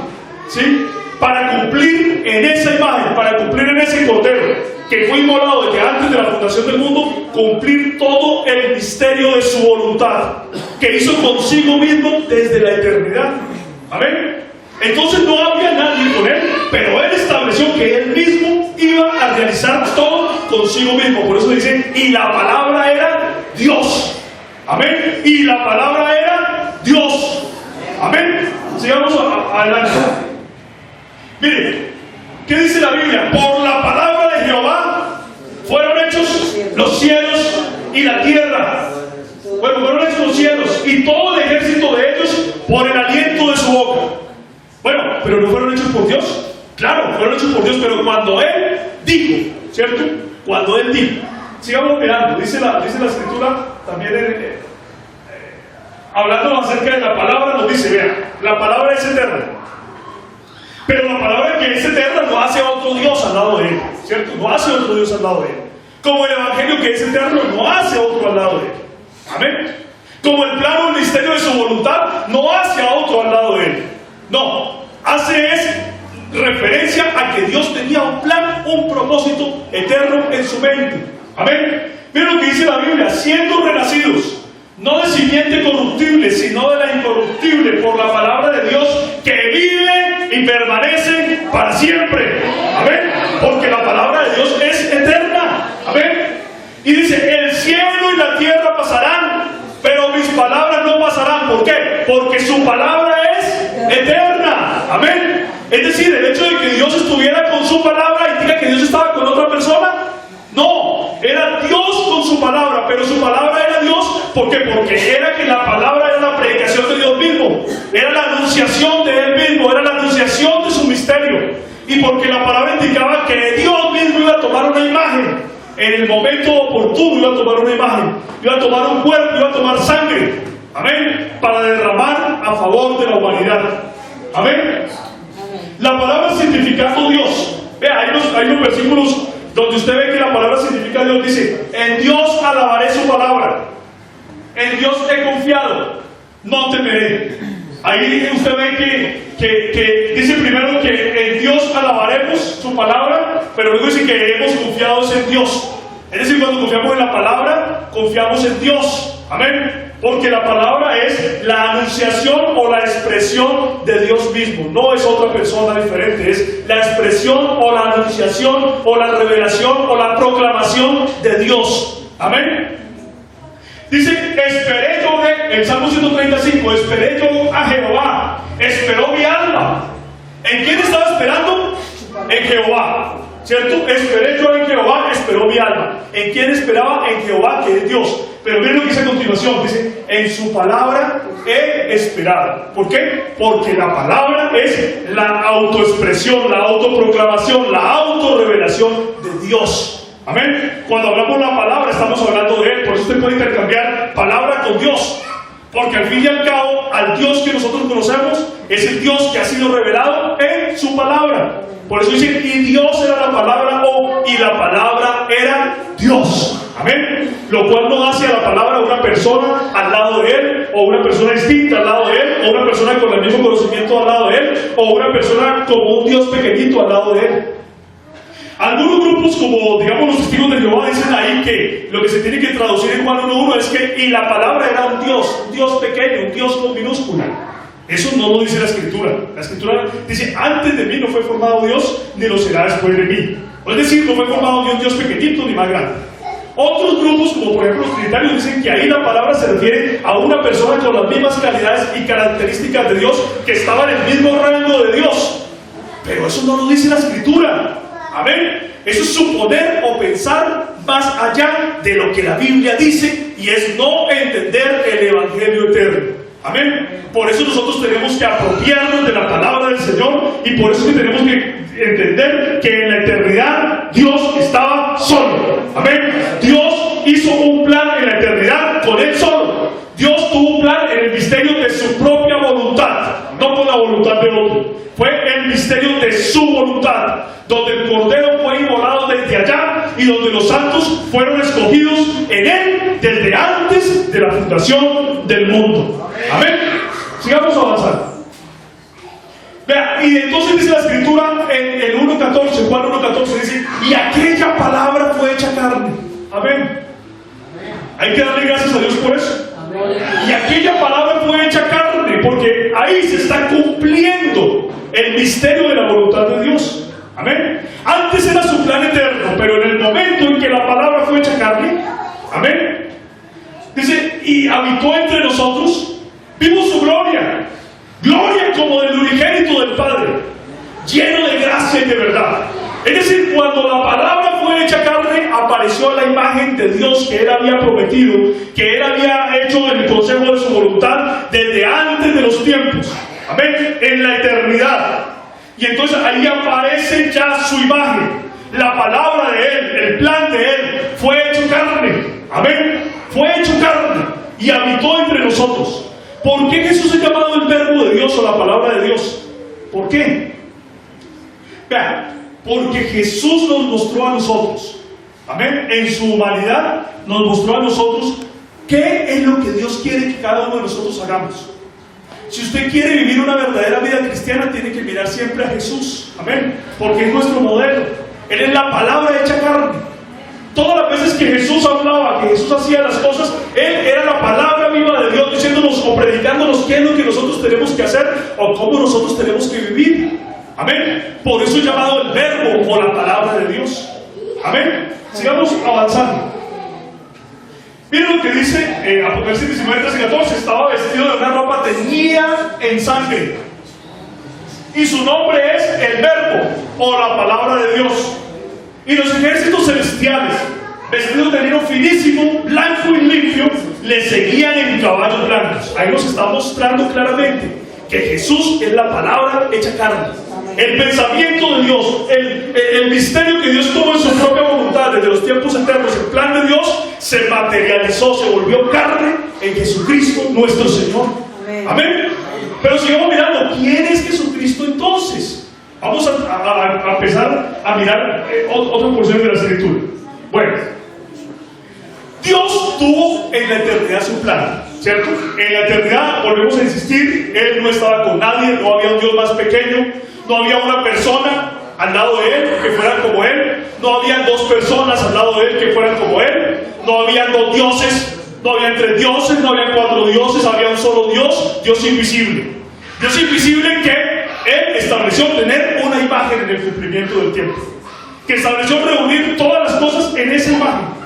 ¿Sí? Para cumplir en esa imagen, para cumplir en ese cordero que fue inmolado desde antes de la fundación del mundo, cumplir todo el misterio de su voluntad que hizo consigo mismo desde la eternidad. Amén. Entonces no había nadie con Él, pero Él estableció que Él mismo iba a realizar todo consigo mismo. Por eso dice, y la palabra era Dios. Amén. Y la palabra era Dios. Amén. Sigamos adelante. Miren, ¿qué dice la Biblia? Por la palabra de Jehová fueron hechos los cielos y la tierra. Bueno, fueron hechos los cielos y todo el ejército de ellos por el aliento de su boca. Bueno, pero no fueron hechos por Dios. Claro, fueron hechos por Dios, pero cuando Él dijo, ¿cierto? Cuando Él dijo. Sigamos mirando, dice la Escritura también hablando acerca de la palabra, nos dice, vean, la palabra es eterna. Pero la palabra que es eterna no hace otro Dios al lado de Él, ¿cierto? No hace otro Dios al lado de Él. Como el Evangelio que es eterno no hace otro al lado de Él. Amén. Como el plano, el misterio de su voluntad no hace a otro al lado de Él. No, hace referencia a que Dios tenía un plan, un propósito eterno en su mente. Amén. Miren lo que dice la Biblia, siendo renacidos, no de simiente corruptible, sino de la incorruptible, por la palabra de Dios que vive y permanece para siempre. Amén. Porque la palabra de Dios es eterna. Amén. Y dice, el cielo y la tierra pasarán, pero mis palabras no pasarán. ¿Por qué? Porque su palabra es eterna. Amén. Es decir, el hecho de que Dios estuviera con su palabra indica que Dios estaba con otra persona. No, era Dios con su palabra, pero su palabra era Dios. ¿Por qué? Porque era que la palabra era la predicación de Dios mismo, era la anunciación de Él mismo, era la anunciación de su misterio. Y porque la palabra indicaba que Dios mismo iba a tomar una imagen, en el momento oportuno iba a tomar una imagen, iba a tomar un cuerpo, iba a tomar sangre, amén, para derramar a favor de la humanidad. Amén. La palabra significando Dios. Vea, hay unos versículos donde usted ve que la palabra significa Dios. Dice, en Dios alabaré su palabra, en Dios he confiado, no temeré. Ahí usted ve que dice primero que en Dios alabaremos su palabra, pero luego dice que hemos confiado en Dios. Es decir, cuando confiamos en la palabra, confiamos en Dios. Amén. Porque la palabra es la anunciación o la expresión de Dios mismo. No es otra persona diferente. Es la expresión o la anunciación o la revelación o la proclamación de Dios. Amén. Dice, esperé yo el Salmo 135, esperé yo a Jehová, esperó mi alma. ¿En quién estaba esperando? En Jehová. ¿Cierto? Esperé yo en Jehová, esperó mi alma. ¿En quién esperaba? En Jehová, que es Dios. Pero miren lo que dice a continuación. Dice, en su palabra he esperado. ¿Por qué? Porque la palabra es la autoexpresión, la autoproclamación, la autorrevelación de Dios. Amén. Cuando hablamos la palabra, estamos hablando de Él. Por eso usted puede intercambiar palabra con Dios. Porque al fin y al cabo, al Dios que nosotros conocemos es el Dios que ha sido revelado en su palabra. Por eso dice, y Dios era la palabra, y la palabra era Dios. Amén. Lo cual no hace a la palabra una persona al lado de Él, o una persona distinta al lado de Él, o una persona con el mismo conocimiento al lado de Él, o una persona como un Dios pequeñito al lado de Él. Algunos grupos, como digamos los testigos de Jehová, dicen ahí que lo que se tiene que traducir en Juan 1:1 es que y la palabra era un Dios pequeño, un Dios con minúscula. Eso no lo dice la Escritura. La Escritura dice, antes de mí no fue formado Dios, ni lo será después de mí. Es decir, no fue formado ni un Dios pequeñito ni más grande. Otros grupos, como por ejemplo los trinitarios, dicen que ahí la palabra se refiere a una persona con las mismas calidades y características de Dios, que estaba en el mismo rango de Dios. Pero eso no lo dice la Escritura. Amén. Eso es suponer o pensar más allá de lo que la Biblia dice, y es no entender el Evangelio eterno. Amén. Por eso nosotros tenemos que apropiarnos de la palabra del Señor, y por eso que tenemos que entender que en la eternidad Dios estaba solo. Amén. Dios hizo un plan en la eternidad con Él solo. Dios tuvo un plan en el misterio de su propia voluntad, no con la voluntad de otro. Fue el misterio de su voluntad, donde el Cordero fue inmolado desde allá y donde los santos fueron escogidos en Él desde antes de la fundación del mundo. Amén. Sigamos avanzando. Vea, y entonces dice la Escritura en el 1:14, Juan 1:14, dice, y aquella palabra fue hecha carne. Amén. Hay que darle gracias a Dios por eso. Y aquella palabra fue hecha carne, porque ahí se está cumpliendo el misterio de la voluntad de Dios. Amén. Antes era su plan eterno, pero en el momento en que la palabra fue hecha carne, amén, dice, y habitó entre nosotros, vimos su gloria, gloria como del unigénito del Padre, lleno de gracia y de verdad. Es decir, cuando la palabra fue hecha carne, apareció la imagen de Dios que Él había prometido, que Él había hecho en el consejo de su voluntad desde antes de los tiempos. Amén. En la eternidad. Y entonces ahí aparece ya su imagen. La palabra de Él, el plan de Él, fue hecho carne. Amén. Fue hecho carne y habitó entre nosotros. ¿Por qué Jesús es llamado el verbo de Dios o la palabra de Dios? ¿Por qué? Vean. Porque Jesús nos mostró a nosotros, amén, en su humanidad nos mostró a nosotros qué es lo que Dios quiere que cada uno de nosotros hagamos. Si usted quiere vivir una verdadera vida cristiana, tiene que mirar siempre a Jesús, amén, porque es nuestro modelo. Él es la palabra hecha carne. Todas las veces que Jesús hablaba, que Jesús hacía las cosas, Él era la palabra qué es lo que nosotros tenemos que hacer o cómo nosotros tenemos que vivir. Amén. Por eso es llamado el verbo o la palabra de Dios. Amén. Sigamos avanzando. Miren lo que dice Apocalipsis 19, 13 y 14. Estaba vestido de una ropa teñida en sangre, y su nombre es el verbo o la palabra de Dios. Y los ejércitos celestiales, vestidos de lino finísimo, blanco y limpio, le seguían en caballos blancos. Ahí nos está mostrando claramente que Jesús es la palabra hecha carne, el pensamiento de Dios, el misterio que Dios tuvo en su propia voluntad desde los tiempos eternos. El plan de Dios se materializó, se volvió carne en Jesucristo nuestro Señor. Amén. Pero sigamos mirando, ¿quién es Jesucristo entonces? Vamos a empezar a mirar otra porción de la Escritura. Bueno, Dios tuvo en la eternidad su plan, ¿cierto? En la eternidad, volvemos a insistir, Él no estaba con nadie, no había un Dios más pequeño, no había una persona al lado de Él que fuera como Él, no había dos personas al lado de Él que fueran como Él, no había dos dioses, no había tres dioses, no había cuatro dioses, había un solo Dios, Dios invisible. Dios invisible que Él estableció tener una imagen en el cumplimiento del tiempo, que estableció reunir todas las cosas en esa imagen,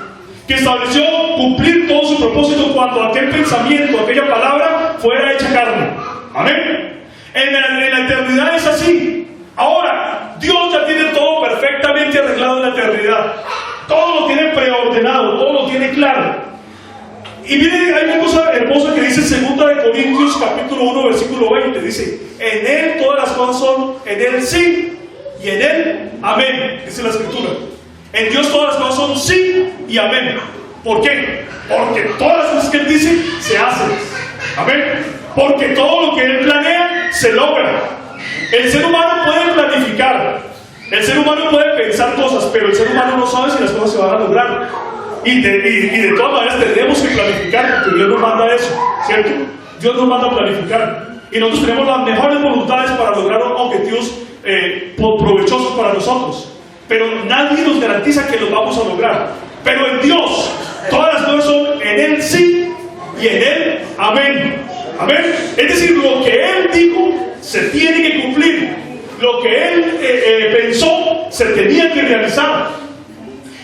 que estableció cumplir todo su propósito cuando aquel pensamiento, aquella palabra fuera hecha carne. Amén. En la eternidad es así. Ahora, Dios ya tiene todo perfectamente arreglado en la eternidad. Todo lo tiene preordenado, todo lo tiene claro. Y miren, hay una cosa hermosa que dice 2 Corintios capítulo 1 versículo 20. Dice, en Él todas las cosas son, en Él sí y en Él amén. Dice la Escritura. En Dios todas las cosas son sí y amén. ¿Por qué? Porque todas las cosas que Él dice se hacen. Amén. Porque todo lo que Él planea se logra. El ser humano puede planificar, el ser humano puede pensar cosas, pero el ser humano no sabe si las cosas se van a lograr. Y de todas maneras tenemos que planificar, porque Dios nos manda eso, ¿cierto? Dios nos manda a planificar. Y nosotros tenemos las mejores voluntades para lograr objetivos provechosos para nosotros. Pero nadie nos garantiza que los vamos a lograr. Pero en Dios, todas las cosas son en Él sí y en Él amén. Amén. Es decir, lo que Él dijo se tiene que cumplir. Lo que Él pensó se tenía que realizar.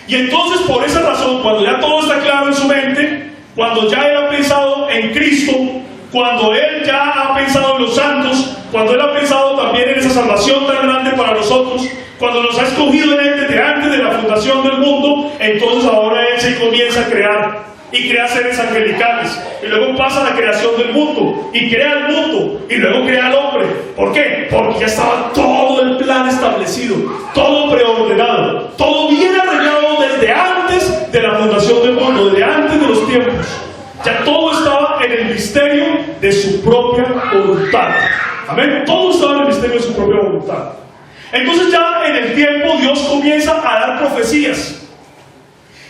Y entonces, por esa razón, cuando ya todo está claro en su mente, cuando ya Él ha pensado en Cristo, cuando Él ya ha pensado en los santos, cuando Él ha pensado también en esa salvación tan grande para nosotros, cuando nos ha escogido en Él desde antes de la fundación del mundo, entonces ahora Él se comienza a crear. Y crea seres angelicales, y luego pasa a la creación del mundo, y crea el mundo, y luego crea al hombre. ¿Por qué? Porque ya estaba todo el plan establecido, todo preordenado, todo bien arreglado desde antes de la fundación del mundo, desde antes de los tiempos. Ya todo estaba en el misterio de su propia voluntad. Amén. Todo estaba en el misterio de su propia voluntad. Entonces ya en el tiempo Dios comienza a dar profecías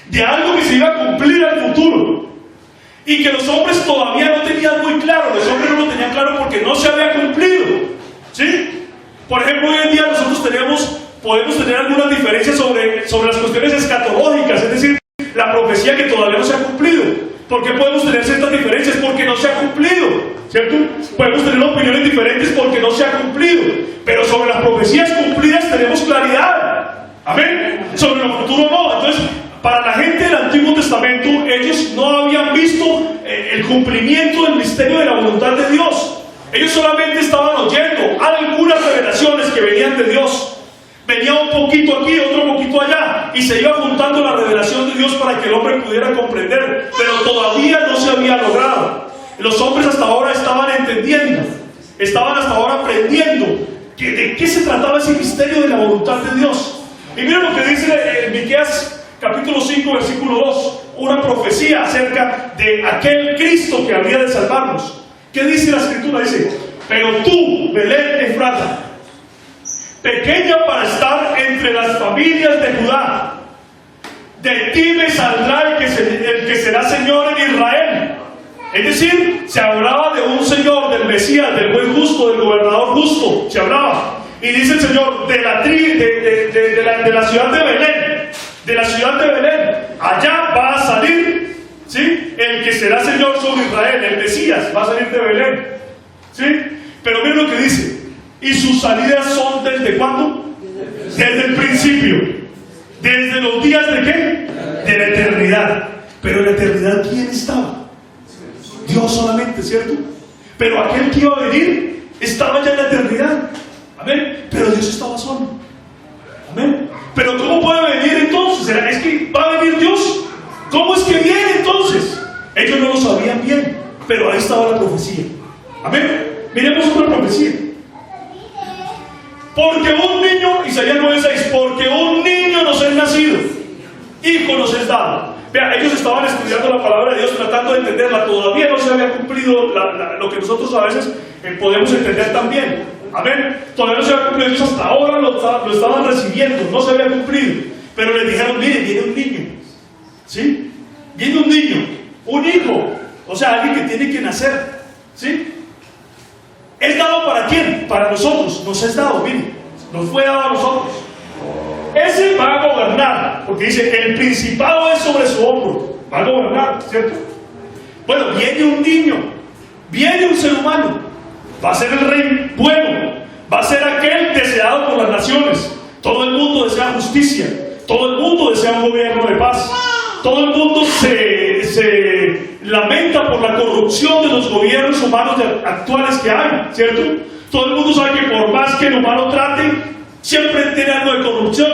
de algo que se iba a cumplir al futuro y que los hombres todavía no tenían muy claro. Los hombres no lo tenían claro porque no se había cumplido, ¿sí? Por ejemplo, hoy en día nosotros podemos tener algunas diferencias sobre las cuestiones escatológicas, es decir, la profecía que todavía no se ha cumplido. ¿Por qué podemos tener ciertas diferencias? Porque no se ha cumplido, ¿cierto? Podemos tener opiniones diferentes porque no se ha cumplido, pero sobre las profecías cumplidas tenemos claridad. Amén. Sobre lo futuro no. Entonces, para la gente del Antiguo Testamento, ellos no habían visto el cumplimiento del misterio de la voluntad de Dios. Ellos solamente estaban oyendo algunas revelaciones que venían de Dios. Venía un poquito aquí, otro poquito allá, y se iba juntando la revelación de Dios para que el hombre pudiera comprender, pero todavía no se había logrado. Los hombres hasta ahora estaban entendiendo, estaban hasta ahora aprendiendo de qué se trataba ese misterio de la voluntad de Dios. Y miren lo que dice Miqueas capítulo 5 versículo 2, una profecía acerca de aquel Cristo que habría de salvarnos. ¿Qué dice la Escritura? Dice, pero tú, Belén Efrata, pequeña para estar entre las familias de Judá, de ti me saldrá el que será Señor en Israel. Es decir, se hablaba de un Señor, del Mesías, del buen justo, del gobernador justo, se hablaba. Y dice el Señor, de la ciudad de Belén, de la ciudad de Belén, allá va a salir, ¿sí?, el que será Señor sobre Israel, el Mesías, va a salir de Belén. ¿Sí? Pero miren lo que dice. Y sus salidas son ¿desde cuándo? Desde el principio. ¿Desde los días de qué? De la eternidad. Pero en la eternidad, ¿quién estaba? Dios solamente, ¿cierto? Pero aquel que iba a venir estaba ya en la eternidad. Amén. Pero Dios estaba solo. Amén. Pero ¿cómo puede venir entonces? ¿Es que va a venir Dios? ¿Cómo es que viene entonces? Ellos no lo sabían bien, pero ahí estaba la profecía. Amén. Miremos otra profecía. Porque un niño, Isaías 9:6, porque un niño nos es nacido, hijo nos es dado. Vean, ellos estaban estudiando la palabra de Dios, tratando de entenderla. Todavía no se había cumplido lo que nosotros a veces podemos entender también. Amén. Todavía no se había cumplido. Ellos hasta ahora lo estaban recibiendo, no se había cumplido. Pero les dijeron, miren, viene un niño. ¿Sí? Viene un niño, un hijo. O sea, alguien que tiene que nacer. ¿Sí? ¿Es dado para quién? Para nosotros. Nos es dado, miren. Nos fue dado a nosotros. Ese va a gobernar, porque dice, el principado es sobre su hombro. Va a gobernar, ¿cierto? Bueno, viene un niño, viene un ser humano. Va a ser el rey bueno, va a ser aquel deseado por las naciones. Todo el mundo desea justicia, todo el mundo desea un gobierno de paz. Todo el mundo se lamenta por la corrupción de los gobiernos humanos actuales que hay, ¿cierto? Todo el mundo sabe que por más que el humano trate, siempre tiene algo de corrupción.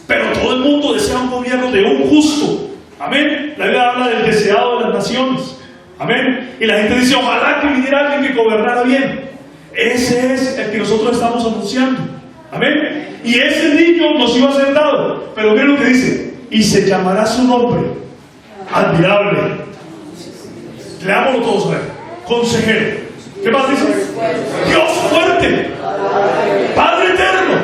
Pero todo el mundo desea un gobierno de un justo. Amén. La Biblia habla del deseado de las naciones. Amén. Y la gente dice, ojalá que viniera alguien que gobernara bien. Ese es el que nosotros estamos anunciando. Amén. Y ese niño nos iba a ser dado. Pero miren lo que dice. Y se llamará su nombre admirable. Leámoslo todos a ver. Consejero. ¿Qué más dice? Dios fuerte, Padre eterno,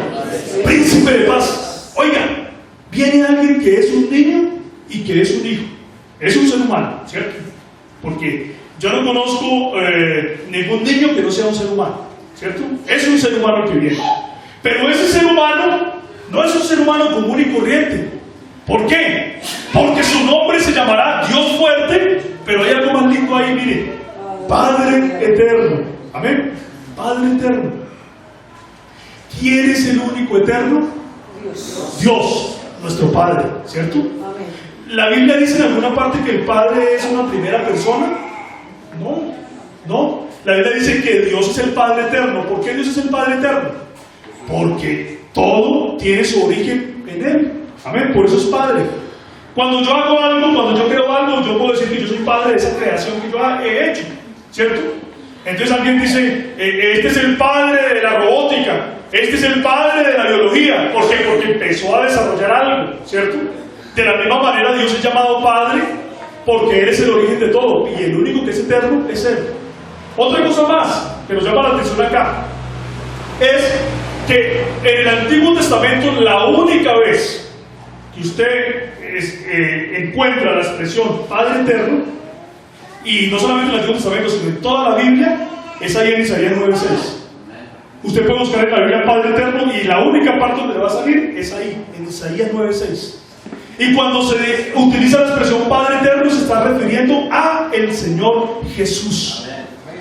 príncipe de paz. Oiga, viene alguien que es un niño y que es un hijo. Es un ser humano, ¿cierto? Porque yo no conozco ningún niño que no sea un ser humano, ¿cierto? Es un ser humano que viene. Pero ese ser humano no es un ser humano común y corriente. ¿Por qué? Porque su nombre se llamará Dios fuerte, pero hay algo más lindo ahí, mire. Padre eterno. Amén. Padre eterno. ¿Quién es el único eterno? Dios, nuestro Padre, ¿cierto? Amén. ¿La Biblia dice en alguna parte que el Padre es una primera persona? No, no. La Biblia dice que Dios es el Padre eterno. ¿Por qué Dios es el Padre eterno? Porque todo tiene su origen en Él. Amén, por eso es Padre. Cuando yo hago algo, cuando yo creo algo, yo puedo decir que yo soy Padre de esa creación que yo he hecho, ¿cierto? Entonces alguien dice, este es el Padre de la robótica, este es el Padre de la biología. ¿Por qué? Porque empezó a desarrollar algo, ¿cierto? De la misma manera Dios es llamado Padre porque Él es el origen de todo y el único que es eterno es Él. Otra cosa más que nos llama la atención acá es que en el Antiguo Testamento la única vez que usted encuentra la expresión Padre eterno, y no solamente en el Antiguo Testamento sino en toda la Biblia, es ahí en Isaías 9:6. Usted puede buscar en la Biblia Padre eterno y la única parte donde le va a salir es ahí, en Isaías 9:6. Y cuando se utiliza la expresión Padre eterno se está refiriendo a el Señor Jesús.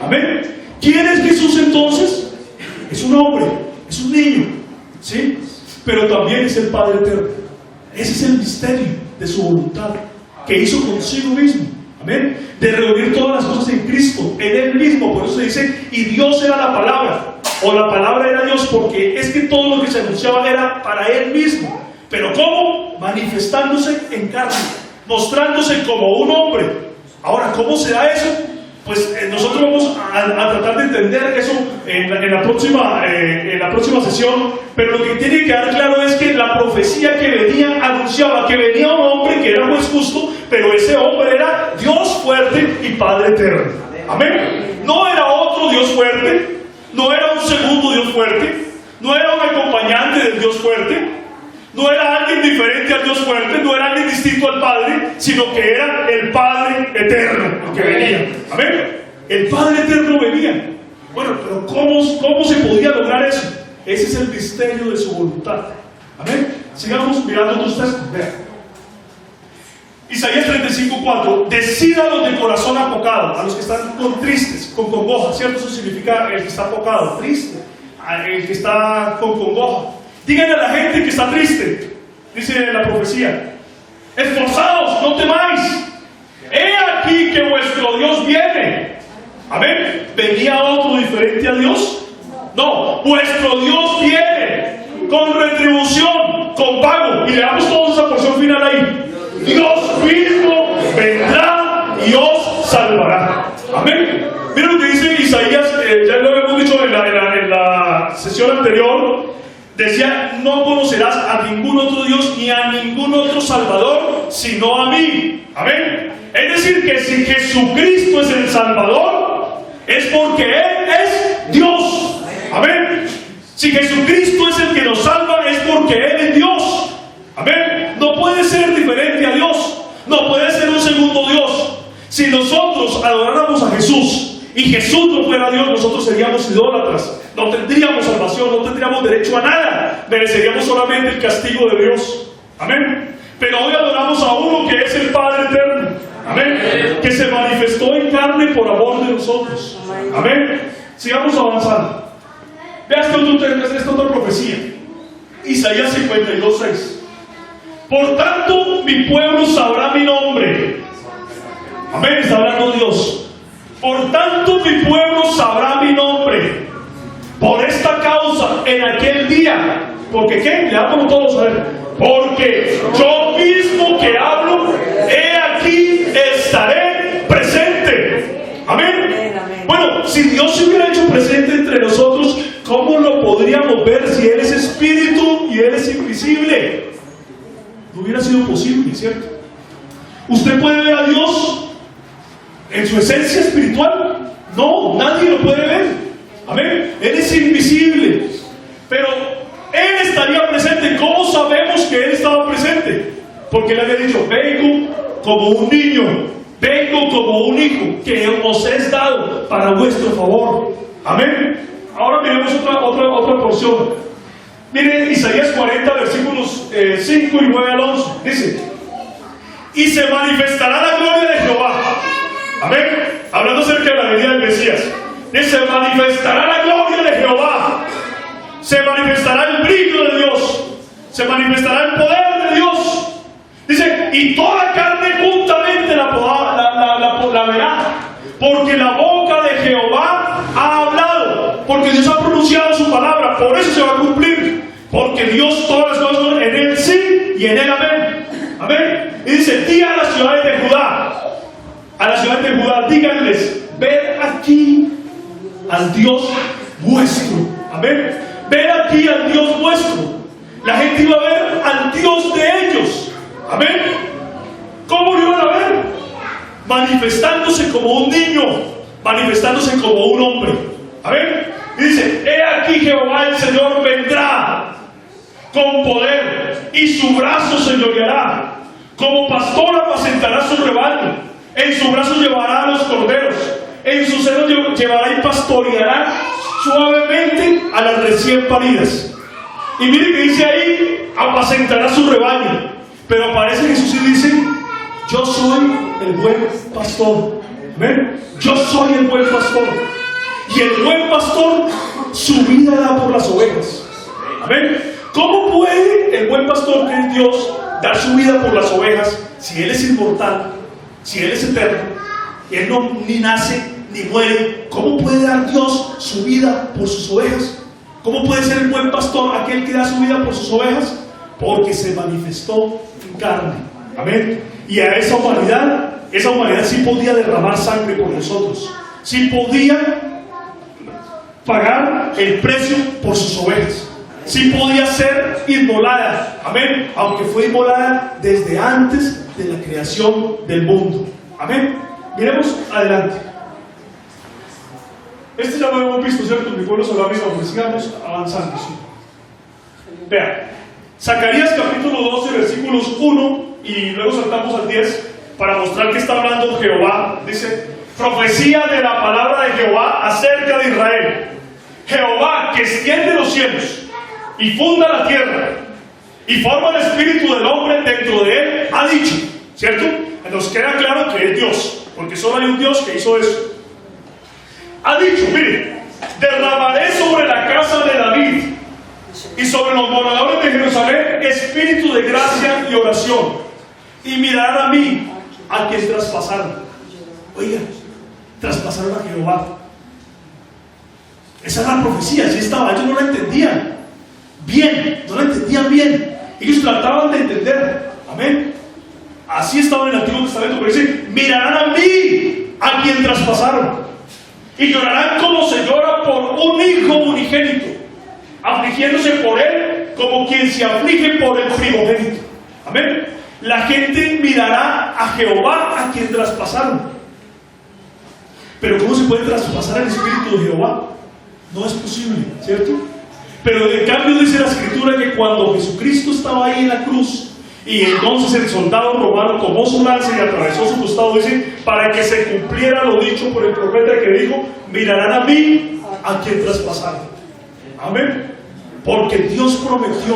Amén. ¿Quién es Jesús entonces? Es un hombre, es un niño, ¿sí? Pero también es el Padre eterno. Ese es el misterio de su voluntad que hizo consigo mismo. Amén. De reunir todas las cosas en Cristo, en Él mismo. Por eso se dice, y Dios era la palabra, o la palabra era Dios, porque es que todo lo que se anunciaba era para Él mismo. Pero ¿cómo? Manifestándose en carne, mostrándose como un hombre. Ahora, ¿cómo se da eso? Pues nosotros vamos a tratar de entender eso en la próxima sesión, pero lo que tiene que quedar claro es que la profecía que venía anunciaba que venía un hombre que era juez justo, pero ese hombre era Dios fuerte y Padre eterno. Amén. No era otro Dios fuerte, no era un segundo Dios fuerte, no era un acompañante del Dios fuerte, no era alguien diferente al Dios fuerte, no era alguien distinto al Padre, sino que era el Padre eterno el que venía. Amén. El Padre eterno venía. Bueno, pero ¿cómo se podía lograr eso? Ese es el misterio de su voluntad. Amén. Sigamos mirando otros textos. Vean. Isaías 35:4, decid a los de corazón apocado, a los que están con tristes, con congoja, ¿cierto? Eso significa el que está apocado, triste, el que está con congoja. Díganle a la gente que está triste, dice la profecía, esforzados, no temáis, he aquí que vuestro Dios viene. Amén. ¿Venía otro diferente a Dios? No, vuestro Dios viene con retribución, con pago. Y leamos todos esa porción final ahí. Dios mismo vendrá y os salvará. Amén. Miren lo que dice Isaías, ya lo habíamos dicho en la sesión anterior. Decía, no conocerás a ningún otro Dios ni a ningún otro Salvador, sino a mí. Amén. Es decir, que si Jesucristo es el Salvador, es porque Él es Dios. Amén. Si Jesucristo es el que nos salva, es porque Él es Dios. Amén. No puede ser diferente a Dios. No puede ser un segundo Dios. Si nosotros adoráramos a Jesús y Jesús no fuera Dios, nosotros seríamos idólatras. No tendríamos salvación, no tendríamos derecho a nada. Mereceríamos solamente el castigo de Dios. Amén. Pero hoy adoramos a uno que es el Padre eterno. Amén. Que se manifestó en carne por amor de nosotros. Amén. Sigamos avanzando. Vea esta otra profecía. Isaías 52:6. Por tanto, mi pueblo sabrá mi nombre. Amén. Está hablando Dios. Por tanto, mi pueblo sabrá mi nombre. Por esta causa, en aquel día. ¿Porque qué? Leámoslo todos a ver. Porque yo mismo que hablo, he aquí estaré presente. Amén. Bueno, si Dios se hubiera hecho presente entre nosotros, ¿cómo lo podríamos ver si Él es espíritu y Él es invisible? No hubiera sido posible, ¿cierto? ¿Usted puede ver a Dios en su esencia espiritual? No, nadie lo puede ver. Amén. Él es invisible. Pero Él estaría presente. ¿Cómo sabemos que Él estaba presente? Porque Él había dicho, vengo como un niño, vengo como un hijo que os es dado para vuestro favor. Amén. Ahora miremos otra porción. Miren Isaías 40, versículos 5 y 9 al 11. Dice, y se manifestará la gloria de Jehová. Amén. Hablando acerca de la venida del Mesías. Dice, se manifestará la gloria de Jehová. Se manifestará el brillo de Dios. Se manifestará el poder de Dios. Dice, y toda carne juntamente la verá. Porque la boca de Jehová ha hablado. Porque Dios ha pronunciado su palabra. Por eso se va a cumplir. Porque Dios todas las cosas en Él sí y en Él amén. Amén. Y dice, di a las ciudades de Judá. A las ciudades de Judá, díganles, ved aquí al Dios vuestro. Amén. Ved aquí al Dios vuestro. La gente iba a ver al Dios de ellos. Amén. ¿Cómo lo iban a ver? Manifestándose como un niño, manifestándose como un hombre. Amén. Y dice, he aquí Jehová el Señor vendrá con poder y su brazo señoreará. Como pastor apacentará su rebaño. En su brazo llevará a los corderos. En su seno llevará y pastoreará suavemente a las recién paridas. Y mire que dice ahí, apacentará su rebaño. Pero aparece Jesús y dice, yo soy el buen pastor. ¿Ven? Yo soy el buen pastor. Y el buen pastor su vida da por las ovejas. Amén. ¿Cómo puede el buen pastor, que es Dios, dar su vida por las ovejas si Él es inmortal, si Él es eterno, y Él no ni nace ni muere? ¿Cómo puede dar Dios su vida por sus ovejas? ¿Cómo puede ser el buen pastor aquel que da su vida por sus ovejas? Porque se manifestó en carne. Amén. Y a esa humanidad sí podía derramar sangre por nosotros. Sí podía pagar el precio por sus ovejas. Sí podía ser inmolada. Amén. Aunque fue inmolada desde antes de la creación del mundo. Amén. Miremos adelante. Este ya lo hemos visto, ¿cierto? Mi pueblo se lo ha visto, aunque sigamos avanzando. ¿Sí? Vean, Zacarías capítulo 12, versículos 1 y luego saltamos al 10 para mostrar que está hablando Jehová. Dice, profecía de la palabra de Jehová acerca de Israel. Jehová, que extiende los cielos y funda la tierra y forma el espíritu del hombre dentro de él, ha dicho, ¿cierto? Nos queda claro que es Dios, porque solo hay un Dios que hizo eso. Ha dicho, mire, derramaré sobre la casa de David y sobre los moradores de Jerusalén espíritu de gracia y oración, y mirarán a mí, a quien traspasaron. Oiga, traspasaron a Jehová. Esa es la profecía, así estaba, ellos no la entendían bien, no la entendían bien. Ellos trataban de entender, amén. Así estaba en el Antiguo Testamento, pero dice, mirarán a mí, a quien traspasaron, y llorarán como se llora por un hijo unigénito, afligiéndose por él como quien se aflige por el primogénito. Amén. La gente mirará a Jehová, a quien traspasaron. Pero ¿cómo se puede traspasar el Espíritu de Jehová? No es posible, ¿cierto? Pero en cambio dice la Escritura que cuando Jesucristo estaba ahí en la cruz, y entonces el soldado romano tomó su lanza y atravesó su costado, dice, para que se cumpliera lo dicho por el profeta que dijo, mirarán a mí, a quien traspasaron. Amén. Porque Dios prometió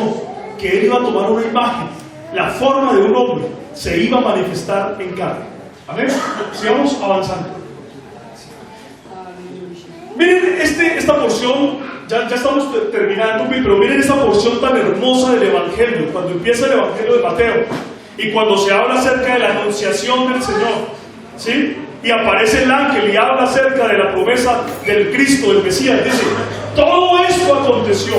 que Él iba a tomar una imagen, la forma de un hombre, se iba a manifestar en carne. Amén. Sigamos avanzando. Miren esta porción. Ya estamos terminando, pero miren esta porción tan hermosa del Evangelio, cuando empieza el Evangelio de Mateo, y cuando se habla acerca de la anunciación del Señor, ¿sí? Y aparece el ángel y habla acerca de la promesa del Cristo, del Mesías. Dice, todo esto aconteció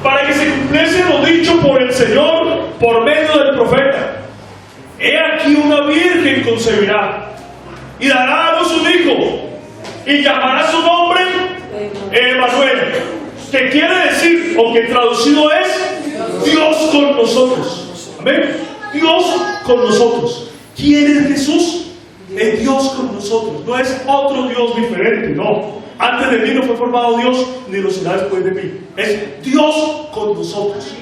para que se cumpliese lo dicho por el Señor por medio del profeta. He aquí una virgen concebirá y dará a luz un hijo, y llamará su nombre Emmanuel, que quiere decir, o que traducido es Dios con nosotros. Amén. Dios con nosotros. ¿Quién es Jesús? Es Dios con nosotros. No es otro Dios diferente, no. Antes de mí no fue formado Dios, ni lo será después de mí. Es Dios con nosotros.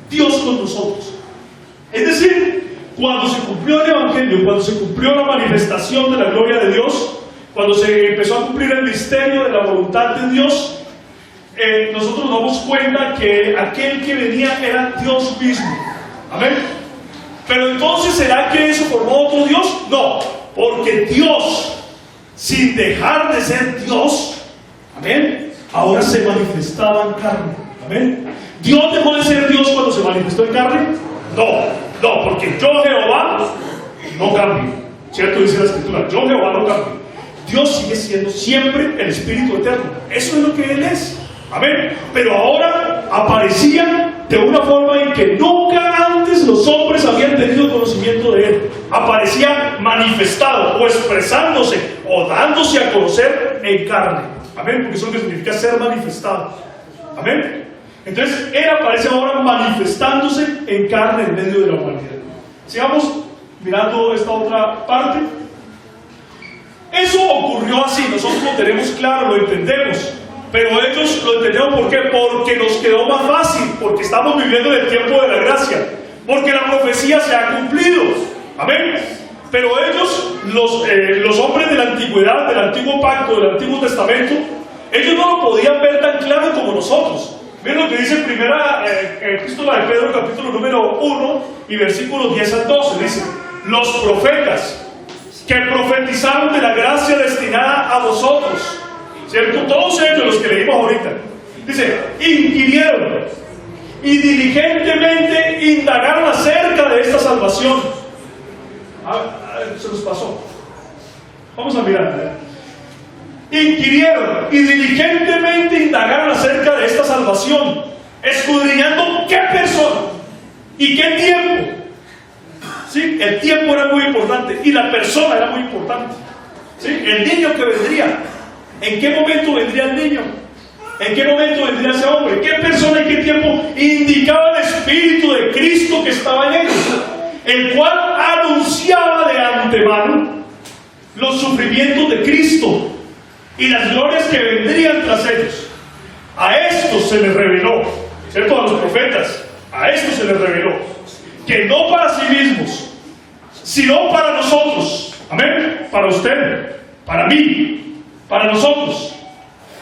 Dios con nosotros. Es decir, cuando se cumplió el Evangelio, cuando se cumplió la manifestación de la gloria de Dios, cuando se empezó a cumplir el misterio de la voluntad de Dios, nosotros nos damos cuenta que aquel que venía era Dios mismo. Amén. Pero entonces, ¿será que eso formó otro Dios? No, porque Dios, sin dejar de ser Dios, amén, ahora se manifestaba en carne. Amén. ¿Dios dejó de ser Dios cuando se manifestó en carne? No, porque yo Jehová no cambio. ¿Cierto? Dice la Escritura, yo Jehová no cambio. Dios sigue siendo siempre el Espíritu Eterno. Eso es lo que Él es. Amén. Pero ahora aparecía de una forma en que nunca antes los hombres habían tenido conocimiento de Él. Aparecía manifestado o expresándose o dándose a conocer en carne. Amén. Porque eso es lo que significa ser manifestado. Amén. Entonces Él aparece ahora manifestándose en carne en medio de la humanidad. Sigamos mirando esta otra parte. Eso ocurrió así, nosotros lo tenemos claro, lo entendemos, pero ellos lo entendieron. ¿Por qué? Porque nos quedó más fácil, porque estamos viviendo en el tiempo de la gracia, porque la profecía se ha cumplido. Amén. Pero ellos, los hombres de la antigüedad, del antiguo pacto, del antiguo testamento, ellos no lo podían ver tan claro como nosotros. Miren lo que dice en primera epístola de Pedro, capítulo número 1 y versículos 10 al 12. Dice, los profetas que profetizaron de la gracia destinada a vosotros, ¿cierto? Todos ellos, los que leímos ahorita, dice, inquirieron y diligentemente indagaron acerca de esta salvación. Se nos pasó. Vamos a mirar. Inquirieron y diligentemente indagaron acerca de esta salvación, escudriñando qué persona y qué tiempo. ¿Sí? El tiempo era muy importante y la persona era muy importante. ¿Sí? El niño que vendría, ¿en qué momento vendría el niño? ¿En qué momento vendría ese hombre? ¿Qué persona y qué tiempo? Indicaba el Espíritu de Cristo que estaba en ellos, el cual anunciaba de antemano los sufrimientos de Cristo y las glorias que vendrían tras ellos. A estos se les reveló, ¿cierto? A los profetas, a estos se les reveló que no para sí mismos, sino para nosotros. Amén. Para usted, para mí, para nosotros,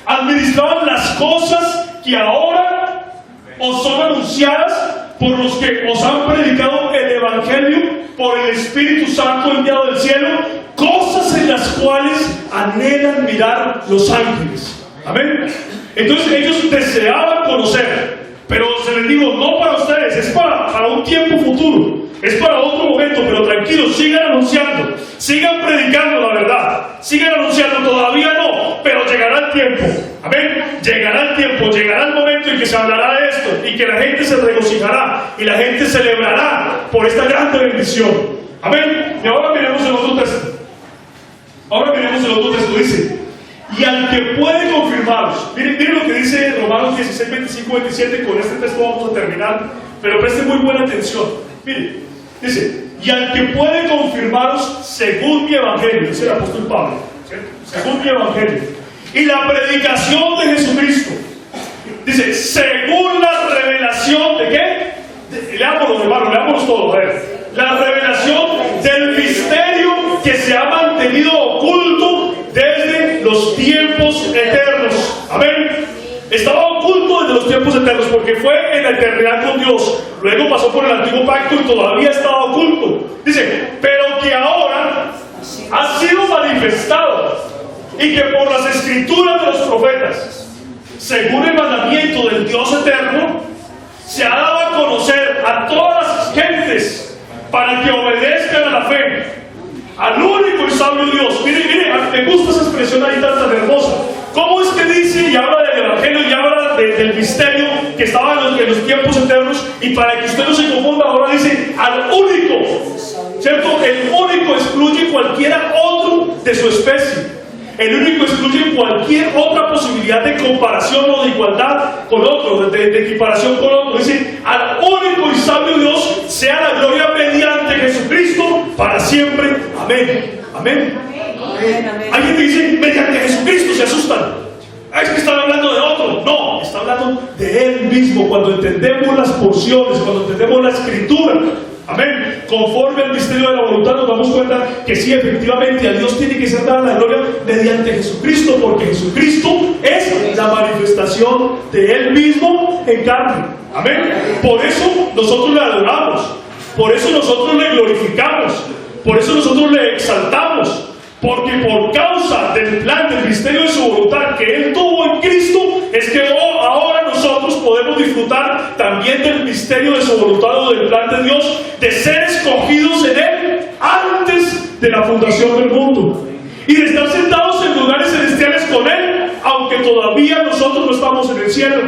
administraban las cosas que ahora os son anunciadas por los que os han predicado el Evangelio por el Espíritu Santo enviado del cielo, cosas en las cuales anhelan mirar los ángeles. Amén. Entonces ellos deseaban conocer, pero se les dijo, no para ustedes, es para un tiempo futuro, es para otro momento, pero tranquilos, sigan anunciando, sigan predicando la verdad, sigan anunciando, todavía no, pero llegará el tiempo. Amén. Llegará el tiempo, llegará el momento en que se hablará de esto y que la gente se regocijará y la gente celebrará por esta grande bendición. Amén. Y ahora miremos el otro texto. Dice, y al que puede confirmaros, miren lo que dice Romanos 16, 25, 27, con este texto vamos a terminar, pero presten muy buena atención. Miren, dice, y al que puede confirmaros según mi evangelio, dice el apóstol Pablo, ¿cierto? Según mi evangelio, y la predicación de Jesucristo, dice, según la revelación de ¿qué? Leámoslo, hermano, leámoslo todo, a ver. La revelación del misterio que se ha mantenido oculto desde los tiempos eternos. Amén. Estaba oculto desde los tiempos eternos porque fue en la eternidad con Dios. Luego pasó por el antiguo pacto y todavía estaba oculto. Dice, pero que ahora ha sido manifestado y que por las escrituras de los profetas, según el mandamiento del Dios eterno, se ha dado a conocer a todas las gentes para que obedezcan a la fe, al único y sabio Dios. Mire, me gusta esa expresión ahí tan hermosa. ¿Cómo es que dice y habla del evangelio y habla del misterio que estaba en los tiempos eternos? Y para que usted no se confunda, ahora dice al único, ¿cierto? El único excluye cualquiera otro de su especie. El único excluye cualquier otra posibilidad de comparación o de igualdad con otro, de equiparación con otro. Dice, al único y sabio Dios sea la gloria mediante Jesucristo para siempre. Amén. Amén. Hay gente que dice, mediante Jesucristo, se asustan. Es que están hablando de otro. No, está hablando de Él mismo. Cuando entendemos las porciones, cuando entendemos la escritura, amén, conforme al misterio de la voluntad, nos damos cuenta que sí, efectivamente, a Dios tiene que ser dada la gloria mediante Jesucristo, porque Jesucristo es la manifestación de Él mismo en carne. Amén. Por eso nosotros le adoramos, por eso nosotros le glorificamos, por eso nosotros le exaltamos. Porque por causa del plan, del misterio de su voluntad que Él tuvo en Cristo, es que ahora nosotros podemos disfrutar también del misterio de su voluntad o del plan de Dios, de ser escogidos en Él antes de la fundación del mundo y de estar sentados en lugares celestiales con Él, aunque todavía nosotros no estamos en el cielo.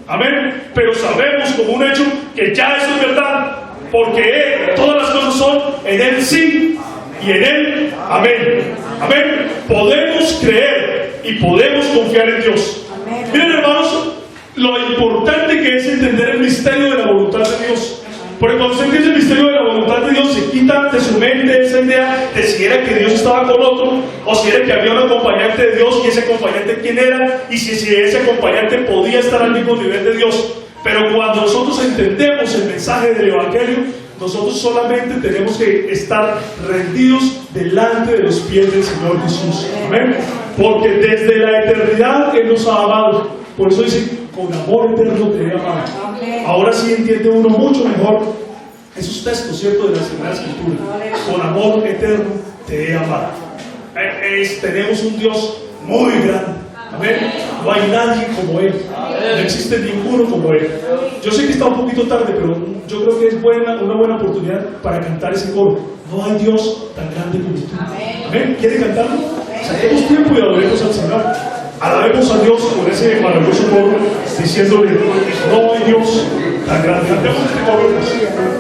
Amén. Pero sabemos como un hecho que ya eso es verdad, porque todas las cosas son en Él sí y en Él amén. Amén. Podemos creer y podemos confiar en Dios. Amén. Miren, hermanos, lo importante que es entender el misterio de la voluntad de Dios. Porque cuando usted entiende el misterio de la voluntad de Dios, se quita de su mente esa idea de si era que Dios estaba con otro, o si era que había un acompañante de Dios, y ese acompañante quién era, y si ese acompañante podía estar al mismo nivel de Dios. Pero cuando nosotros entendemos el mensaje del Evangelio, nosotros solamente tenemos que estar rendidos delante de los pies del Señor Jesús. Amén. Porque desde la eternidad Él nos ha amado. Por eso dice, con amor eterno te he amado. Ahora sí entiende uno mucho mejor esos textos, ¿cierto?, de la Sagrada Escritura. Con amor eterno te he amado. Tenemos un Dios muy grande. Amén. No hay nadie como Él. No existe ninguno como Él. Yo sé que está un poquito tarde, pero yo creo que es una buena oportunidad para cantar ese coro. No hay Dios tan grande como tú. Amén. ¿Quiere cantarlo? Saquemos tiempo y adoremos al Señor. Alabemos a Dios con ese maravilloso coro, diciéndole, no hay Dios tan grande. Cantemos este coro.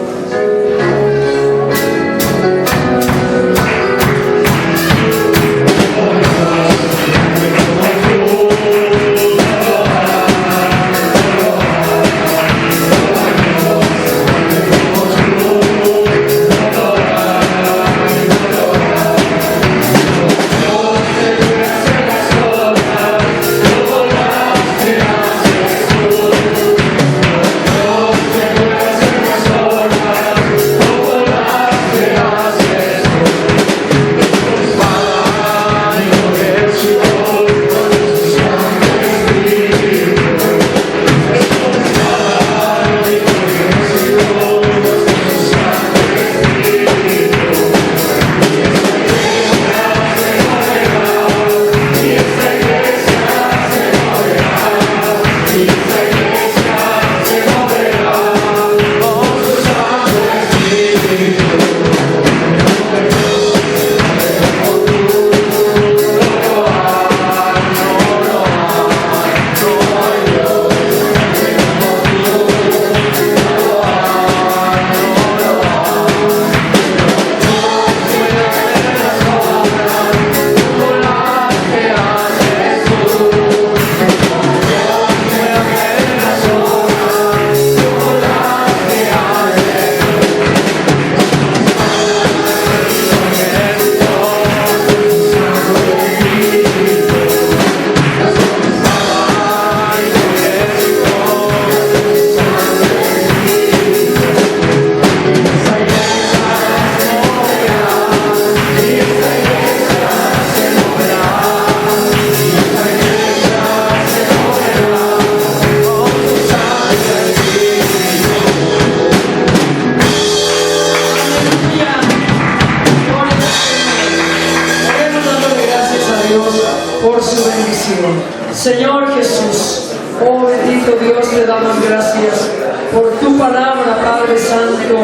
su bendición. Señor Jesús, oh bendito Dios, te damos gracias por tu palabra, Padre Santo.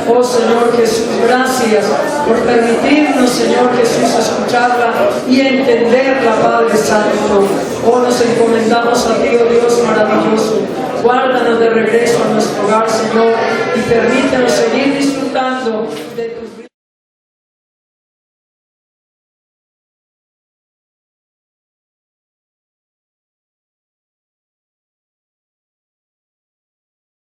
Oh Señor Jesús, gracias por permitirnos, Señor Jesús, escucharla y entenderla, Padre Santo. Oh, nos encomendamos a ti, oh Dios maravilloso. Guárdanos de regreso a nuestro hogar, Señor, y permítenos seguir disfrutando de tu